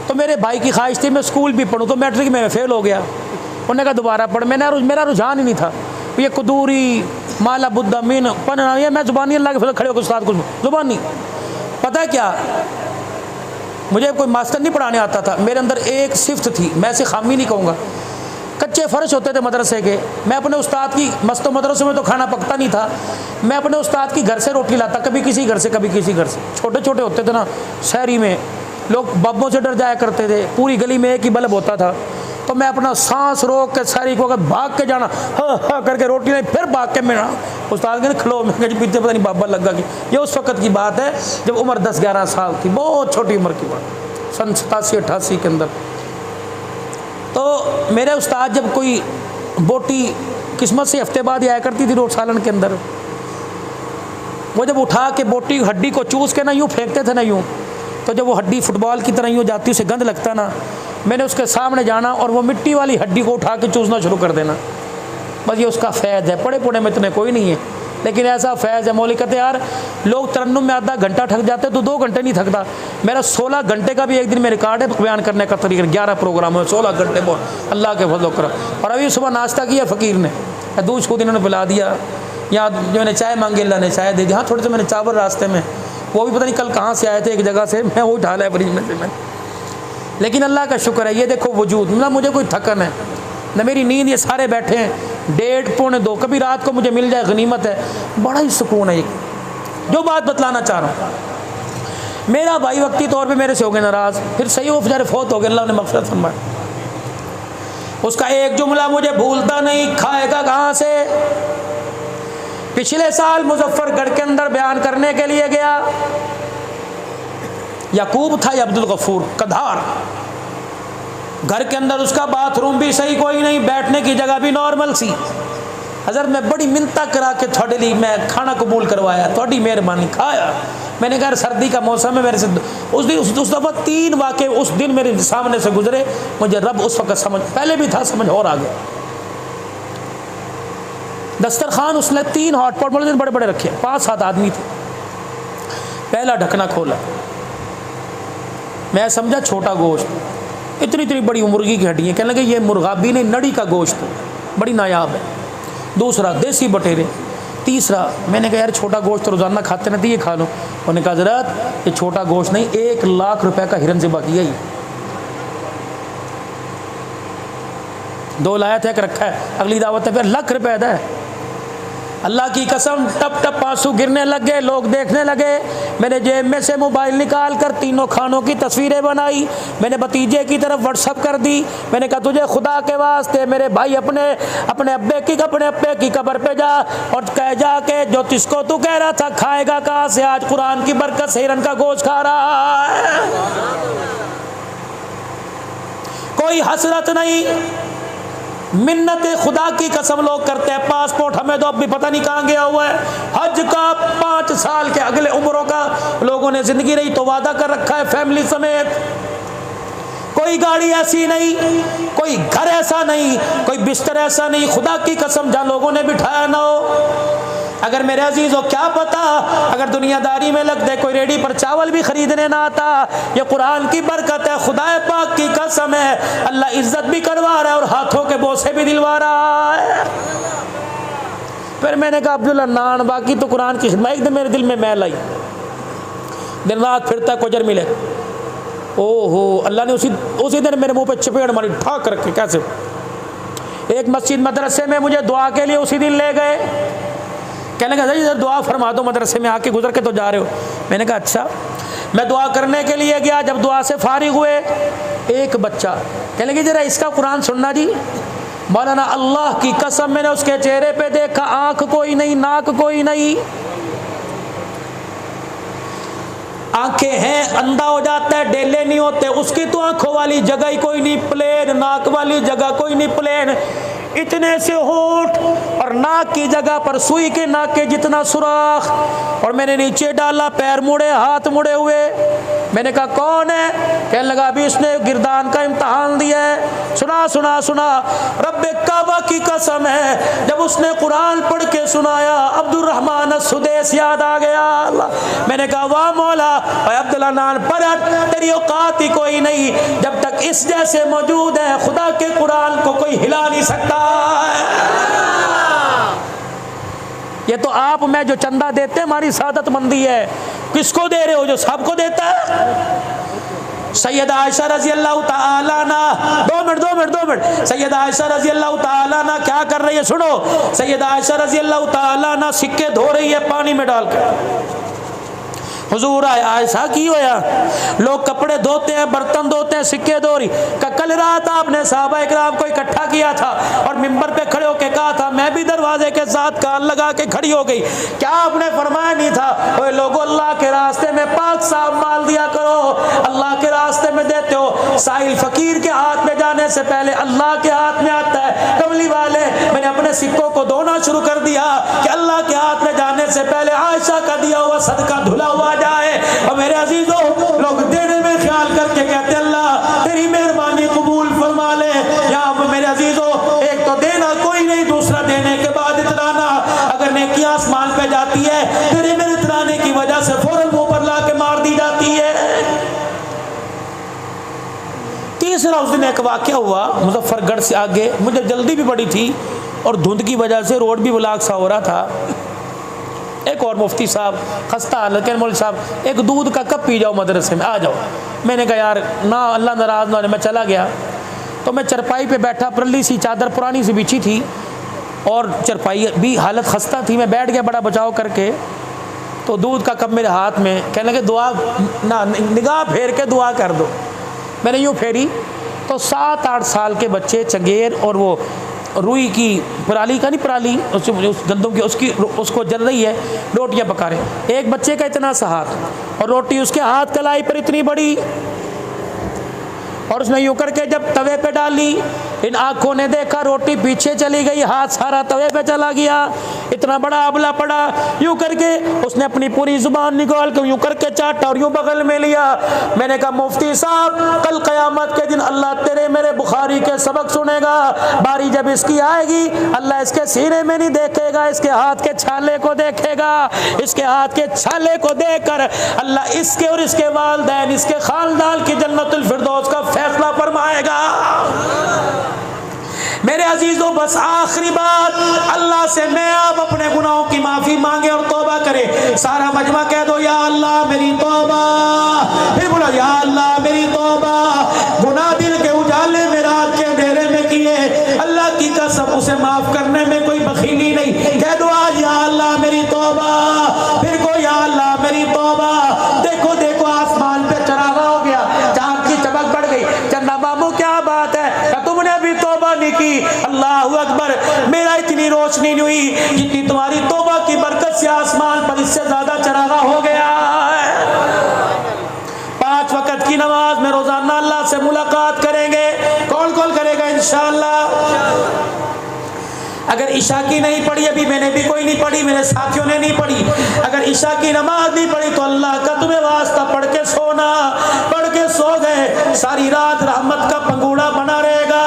तो मेरे भाई की ख्वाहिश थी मैं स्कूल भी पढ़ूँ, तो मैट्रिक में फ़ेल हो गया। उन्होंने कहा दोबारा पढ़। मेरा रुझान ही नहीं था। ये कुदूरी माला बुद्धा मीन पढ़ना, ये मैं ज़ुबानी अल्लाह के फजल खड़े होकर उस्ताद कुछ ज़ुबानी। पता है क्या, मुझे कोई मास्टर नहीं पढ़ाने आता था। मेरे अंदर एक सिफ्त थी, मैं ऐसे खामी नहीं कहूँगा। कच्चे फ़र्श होते थे मदरसे के, मैं अपने उस्ताद की, मस्तो मदरसों में तो खाना पकता नहीं था, मैं अपने उस्ताद की घर से रोटी लाता, कभी किसी घर से कभी किसी घर से। छोटे छोटे होते थे ना शहरी में, लोग बब्बों से डर जाया करते थे, पूरी गली में एक ही बल्ब होता था। तो मैं अपना सांस रोक के सारी को अगर भाग के जाना, हाँ करके रोटी नहीं, फिर भाग के मेरा उस्ताद के खलो में पीछे पता नहीं बाबा लगा कि ये उस वक़्त की बात है जब उम्र 10-11 साल थी, बहुत छोटी उम्र की बात, सन 87-88 के अंदर। तो मेरे उस्ताद जब कोई बोटी किस्मत से हफ्ते बाद ही आया करती थी रोट सालन के अंदर, वो जब उठा के बोटी हड्डी को चूस के ना यूँ फेंकते थे ना यूँ, तो जब वो हड्डी फुटबॉल की तरह यूँ जाती, उसे गंद लगता ना, मैंने उसके सामने जाना और वो मिट्टी वाली हड्डी को उठा के चूसना शुरू कर देना। बस ये उसका फैज़ है। पढ़े पुढ़े में इतने कोई नहीं है, लेकिन ऐसा फैज़ है। मौली कहते यार लोग तरन्नुम में आधा घंटा थक जाते तो 2 घंटे नहीं थकता। मेरा 16 घंटे का भी एक दिन में रिकॉर्ड है बयान करने का तरीका। 11 प्रोग्राम है, 16 घंटे बोल, अल्लाह के फजल करम। और अभी सुबह नाश्ता किया फ़कीर ने, दूध खुद इन्होंने पिला दिया। यहाँ जो मैंने चाय मांगी अल्लाह ने चाय दे दी। हाँ थोड़े से मैंने चावल रास्ते में, वो भी पता नहीं कल कहाँ से आए थे एक जगह से, मैं वो उठा लाया फ्रिज में से मैं। लेकिन अल्लाह का शुक्र है, ये देखो वजूद, ना मुझे कोई थकन है न मेरी नींद। ये सारे बैठे हैं 1:30-2, कभी रात को मुझे मिल जाए गनीमत है, बड़ा ही सुकून है। ये जो बात बतलाना चाह रहा हूँ, मेरा भाई वक्ती तौर पे मेरे से हो गए नाराज़, फिर सही वो बेचारे फौत हो गए, अल्लाह ने मग़फ़िरत फरमाए। उसका एक जुमला मुझे भूलता नहीं, खाएगा कहाँ से। पिछले साल मुजफ्फरगढ़ के अंदर बयान करने के लिए गया, याकूब था या अब्दुल गफूर कधार, घर के अंदर उसका बाथरूम भी सही कोई नहीं, बैठने की जगह भी नॉर्मल सी। हज़रत मैं बड़ी मिन्नत करा के थोड़े लिए मैं खाना कबूल करवाया, थोड़ी मेहरबानी, खाया। मैंने कहा सर्दी का मौसम है, मेरे से उस दिन उस दफ़ा 3 वाक़े उस दिन मेरे सामने से गुजरे, मुझे रब उस वक़्त समझ, पहले भी था समझ और आ गया। दस्तरखान उसने 3 हॉटपॉट बड़े बड़े रखे, 5-7 आदमी थे। पहला ढकना खोला, मैं समझा छोटा गोश्त, इतनी इतनी बड़ी मुर्गी की हड्डियाँ, कहने लगे ये मुर्गाबी नहीं नड़ी का गोश्त बड़ी नायाब है। दूसरा देसी बटेरे। तीसरा मैंने कहा यार छोटा गोश्त रोज़ाना खाते ना, ये खा लो। उन्होंने कहा हज़रत ये छोटा गोश्त नहीं, 1 लाख रुपए का हिरन ज़िबा किया ही। 2 लाया था, एक रखा है, अगली दावत है फिर लाख रुपए है। अल्लाह की कसम टप टप आंसू गिरने लग गए। लोग देखने लगे। मैंने जेब में से मोबाइल निकाल कर तीनों खानों की तस्वीरें बनाई, मैंने भतीजे की तरफ व्हाट्सअप कर दी। मैंने कहा तुझे खुदा के वास्ते मेरे भाई अपने अब्बे की कब्र पे जा और कह जा के जो जिसको तू कह रहा था खाएगा कहाँ से, आज कुरान की बरकत से हिरन का गोश्त खा रहा है। कोई हसरत नहीं, मिन्नत खुदा की कसम लोग करते हैं। पासपोर्ट हमें तो अब भी पता नहीं कहाँ गया हुआ है। हज का 5 साल के अगले उम्रों का लोगों ने जिंदगी नहीं तो वादा कर रखा है फैमिली समेत। कोई गाड़ी ऐसी नहीं, कोई घर ऐसा नहीं, कोई बिस्तर ऐसा नहीं, खुदा की कसम जहाँ लोगों ने बिठाया ना हो। अगर मेरे अजीज़ों क्या पता अगर दुनियादारी में लग दे कोई रेडी पर चावल भी खरीदने ना आता। ये कुरान की बरकत है, खुदा पाक की कसम है। अल्लाह इज्जत भी करवा रहा है और हाथों के बोसे भी दिलवा रहा है। फिर मैंने कहा अब्दुल्ला नान बाकी तो कुरान की खिदमत, एकदम मेरे दिल में मैल आई, दिन रात फिरता को अजर मिले। ओहो अल्लाह ने उसी दिन मेरे मुंह पे चपेड़ मारी ठाक रखे। कैसे? एक मस्जिद मदरसे में मुझे दुआ के लिए उसी दिन ले गए। कहने लगा इधर दुआ फरमा दो, मदरसे में आके गुजर के तो जा रहे हो। मैंने कहा अच्छा। मैं दुआ करने के लिए गया, जब दुआ से फारिग हुए एक बच्चा कहने लगे जरा इसका कुरान सुनना जी। मौलाना अल्लाह की कसम मैंने उसके चेहरे पे देखा, आंख कोई नहीं, नाक कोई नहीं, आंखें हैं अंधा हो जाता है, डेले नहीं होते, उसकी तो आंखों वाली जगह ही कोई नहीं प्लेन, नाक वाली जगह कोई नहीं प्लेन, इतने से होठ और नाक की जगह पर सुई के नाक के जितना सुराख। और मैंने नीचे डाला, पैर मुड़े, हाथ मुड़े हुए। मैंने कहा कौन है? कहने लगा अभी इसने गिरदान का इम्तहान दिया है। सुना सुना सुना, रब्बे काबा की कसम है जब उसने कुरान पढ़ के सुनाया अब्दुर्रहमान सुदेस याद आ गया। मैंने कहा वाह मौला, अब्दुल्ला नान परत तेरी औकात ही कोई नहीं, जब तक इस जैसे मौजूद है खुदा के कुरान को कोई हिला नहीं सकता। ये तो आप मैं जो चंदा देते हैं हमारी सादत मंदी है। किसको दे रहे हो? जो सबको देता है। सैयदा आयशा रजी अल्लाह ताला अन्हा, 2 मिनट सैयदा आयशा रजी अल्लाह ताला अन्हा क्या कर रही है सुनो। सैयदा आयशा रजी अल्लाह ताला अन्हा सिक्के धो रही है पानी में डालकर। हुजूर आयशा की होया, लोग कपड़े धोते हैं, बर्तन धोते हैं, सिक्के धो रही। कल रात आपने साहबा इकराम को इकट्ठा किया था और मिंबर पे खड़े होकर कहा था, मैं भी दरवाजे के साथ कान लगा के खड़ी हो गई। क्या आपने फरमाया नहीं था ओए लोगों अल्लाह के रास्ते में पाक साफ माल दिया करो, अल्लाह के रास्ते में देते हो, साहिल फकीर के हाथ में जाने से पहले अल्लाह के हाथ में आता है। कमली वाले मैंने अपने सिक्कों को धोना शुरू कर दिया कि अल्लाह के हाथ में जाने से पहले आयशा का दिया हुआ सदका धुला हुआ जाए। और मेरे अजीजों लोग देने में ख्याल करके कहते अल्लाह तेरी मेहरबानी कबूल फरमा ले। यहाँ मेरे अजीजों एक तो देना कोई नहीं, दूसरा देने के बाद इतराना। अगर नेकी आसमान पे जाती है तेरे मेरे इतराने की वजह से फौरन मुंह पर ला के मार दी जाती है। तीसरा उस दिन एक वाकया हुआ मुजफ्फरगढ़ से आगे, मुझे जल्दी भी बड़ी थी और धुंध की वजह से रोड भी ब्लॉक सा हो रहा था। एक और मुफ्ती साहब खस्ता हालत के मौलवी साहब एक दूध का कप पी जाओ मदरसे में आ जाओ। मैंने कहा यार ना अल्लाह नाराज ना, मैं चला गया। तो मैं चरपाई पे बैठा, परली सी चादर पुरानी सी बिछी थी और चरपाई भी हालत खस्ता थी। मैं बैठ गया बड़ा बचाव करके, तो दूध का कप मेरे हाथ में, कहने लगे दुआ ना, निगाह फेर के दुआ कर दो। मैंने यूँ फेरी तो 7-8 साल के बच्चे चंगेर और वो रुई की पराली का नहीं, पराली उस गंदों की उसको जल रही है, रोटियां पका रहे। एक बच्चे का इतना सा हाथ और रोटी उसके हाथ कलाई पर इतनी बड़ी, और उसने यूं करके जब तवे पे डाली इन आंखों ने देखा रोटी पीछे चली गई, हाथ सारा तवे पे चला गया, इतना बड़ा अबला पड़ा। यूं करके उसने अपनी पूरी जुबान निकाल के यूं करके चाटा और यूं बगल में लिया। मैंने कहा मुफ्ती साहब, कल क़यामत के दिन अल्लाह तेरे मेरे बुखारी के सबक सुनेगा, बारी जब इसकी आएगी अल्लाह इसके सीने में नहीं देखेगा, इसके हाथ के छाले को देखेगा। इसके हाथ के छाले को देखकर अल्लाह इसके और इसके वालिदैन, इसके खानदान की जन्नतुल फिरदौस का फैसला फरमाएगा। मेरे अजीजों, बस आखिरी बात, अल्लाह से मैं आप अपने गुनाहों की माफी मांगे और तौबा करें। सारा मजमा कह दो, या अल्लाह मेरी तौबा। फिर बोलो, या अल्लाह मेरी तौबा। गुनाह दिल के उजाले में रात के अंधेरे में किए, अल्लाह की कसम उसे माफ करने में कोई बखीली नहीं। कह दो आज, या अल्लाह मेरी तौबा। फिर को, या अल्लाह मेरी तौबा। देखो देखो आसमान पे चरागा हो गया, चांद की चमक बढ़ गई। चंदा मामू क्या बात है, तुमने अभी तौबा नहीं की? अल्लाहु अकबर, मेरा इतनी रोशनी नहीं हुई जितनी तुम्हारी तौबा की बरकत से आसमान पर इससे ज्यादा चरागा हो गया है। 5 वक्त की नमाज में रोजाना अल्लाह से मुलाकात करेंगे। कौन कौन करेगा इंशाअल्लाह? अगर इशा की नहीं पढ़ी, अभी मैंने भी कोई नहीं पढ़ी, मेरे साथियों ने नहीं पढ़ी, अगर इशा की नमाज नहीं पढ़ी तो अल्लाह का तुम्हें वास्ता पढ़ के सोना। पढ़ के सो गए, सारी रात रहमत का पंगूड़ा बना रहेगा।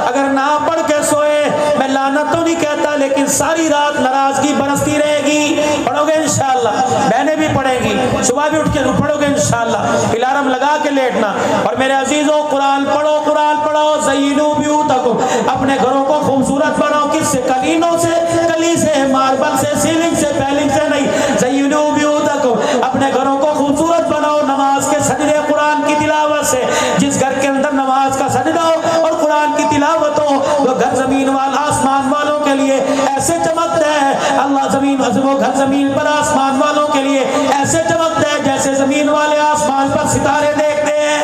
अगर ना पढ़ के सोए, मैं लानत तो नहीं कहता, लेकिन सारी रात नाराजगी बरसती रहेगी। पढ़ोगे इंशाअल्लाह? बहनें भी पढ़ेंगी, सुबह भी उठ के पढ़ोगे इंशाअल्लाह। अलार्म लगा के लेटना। और मेरे अजीजों, कुरान पढ़ो, कुरान पढ़ो। ज़य्यिनू ब्यूतकुम, अपने घरों को खूबसूरत बनाओ। किससे? कलीनों से, कली से, मार्बल से, सीलिंग से, पैलिंग से नहीं। ज़य्यिनू ब्यूतकुम, अपने घरों को खूबसूरत बनाओ नमाज के सजदे, कुरान की तिलावत से। जिस घर के अंदर नमाज का सजदा हो और कुरान की तिलावत हो, वो घर जमीन वाला आसमान वालों के लिए ऐसे चमकता है। अल्लाह जमीन, वो घर जमीन पर आसमान वालों के लिए ऐसे चमकता है जैसे जमीन वाले आसमान पर सितारे देखते हैं।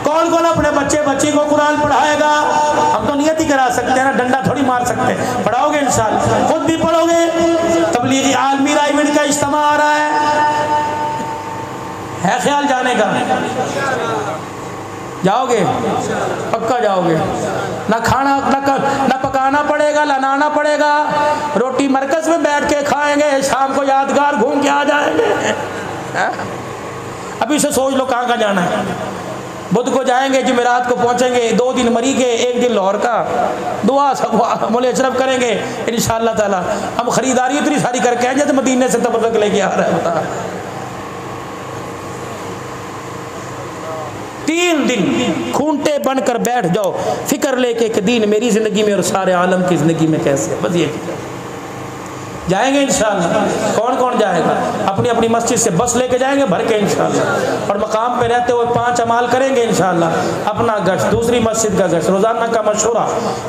कौन कौन अपने बच्चे बच्ची को कुरान पढ़ाएगा? हम तो नियत ही करा सकते हैं ना, डंडा थोड़ी मार सकते हैं। पढ़ाओगे इंशाअल्लाह? खुद भी पढ़ोगे? तबलीगी आलमीरा इवेंट का इज्तिमा आ रहा है ख्याल जाने का? जाओगे? पक्का जाओगे? ना खाना ना पकाना पड़ेगा, लाना पड़ेगा। रोटी मरकज में बैठ के खाएंगे, शाम को यादगार घूम के आ जाएंगे। अभी से सोच लो कहाँ जाना है। बुध को जाएंगे, जुमेरात को पहुंचेंगे, 2 दिन मरी के, 1 दिन लाहौर का। दुआ सब मौले अशरफ करेंगे इंशाअल्लाह ताला। हम खरीदारी इतनी सारी करके आए जैसे मदीने से तब तक लेके आ रहा है। बता 3 दिन खूंटे बनकर बैठ जाओ, फिक्र लेके कि दीन मेरी जिंदगी में और सारे आलम की जिंदगी में कैसे। बस ये जाएंगे इंशाअल्लाह। कौन कौन जाएगा? अपनी अपनी मस्जिद से बस लेके जाएंगे भर के इंशाअल्लाह। और मकाम पे रहते हुए 5 अमाल करेंगे इंशाअल्लाह। अपना गश्त, दूसरी मस्जिद का गश्त, रोज़ाना का मशवरा,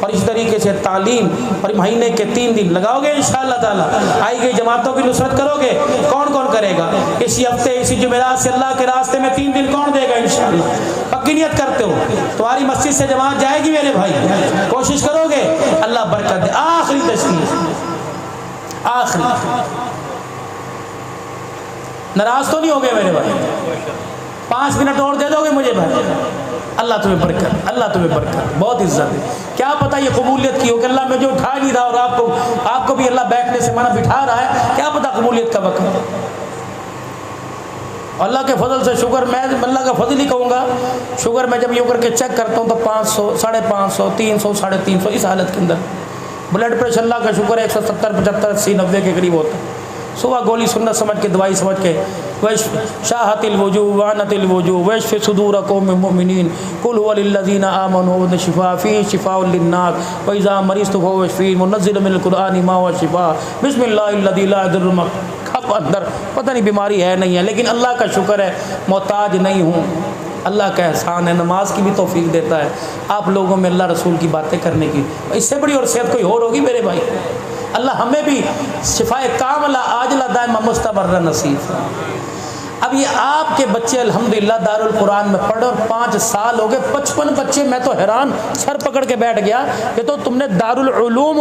और इस तरीके से तालीम। और महीने के 3 दिन लगाओगे इंशाअल्लाह ताला। आई गई जमातों की नुसरत करोगे। कौन कौन करेगा? इसी हफ्ते, इसी जुमेरात से अल्लाह के रास्ते में 3 दिन कौन देगा इंशाअल्लाह? पक्की नियत करते हो? तुम्हारी मस्जिद से जमात जाएगी मेरे भाई, कोशिश करोगे? अल्लाह बरकत दे। आखिरी तशरीफ, आखिरी, नाराज तो नहीं हो गए मेरे भाई? 5 मिनट और दे दोगे मुझे भाई? अल्लाह तुम्हें बरकत, अल्लाह तुम्हें बरकत, बहुत इज्जत है। क्या पता ये कबूलियत की हो कि अल्लाह मुझे उठा नहीं रहा और आपको भी अल्लाह बैठने से मना बिठा रहा है। क्या पता कबूलियत का वक्त है। अल्लाह के फजल से शुगर, मैं अल्लाह का फजल ही कहूँगा। शुगर मैं जब यूँ करके चेक करता हूँ तो 500, 550, 300, 350 इस हालत के अंदर। ब्लड प्रेशर अल्लाह का शुक्र है 170, 75, 80, 90 के करीब होता है। सुबह गोली सुन्नत समझ के, दवाई समझ के। वश शाहतिल वजू वानतिल वजू वश सुदूर कौम मोमिनीन कुल हुवल्लज़ीना आमनू व शिफा फी शिफाउल लिन्नास व इज़ा मरिज़तु फहुव यशफ़ीन मुनज़्ज़िल मिनल कुरआनि मा हुवा शिफा बिस्मिल्लाहिल्लज़ी ला यदुर्रु मा खब अंदर पता नहीं बीमारी है नहीं है, लेकिन अल्लाह का शुक्र है मोहताज नहीं हूँ। अल्लाह का एहसान है, नमाज की भी तौफीक देता है आप लोगों में अल्लाह रसूल की बातें करने की। इससे बड़ी और सेहत कोई और होगी मेरे भाई? अल्लाह हमें भी शिफाए कामला आजला दायमा मुस्तमर्रा नसीब। अब ये आपके बच्चे अल्हम्दुलिल्लाह दारुल कुरान में पढ़ और 5 साल हो गए, 55 बच्चे। मैं तो हैरान, सर पकड़ के बैठ गया कि तो तुमने दारुल उलूम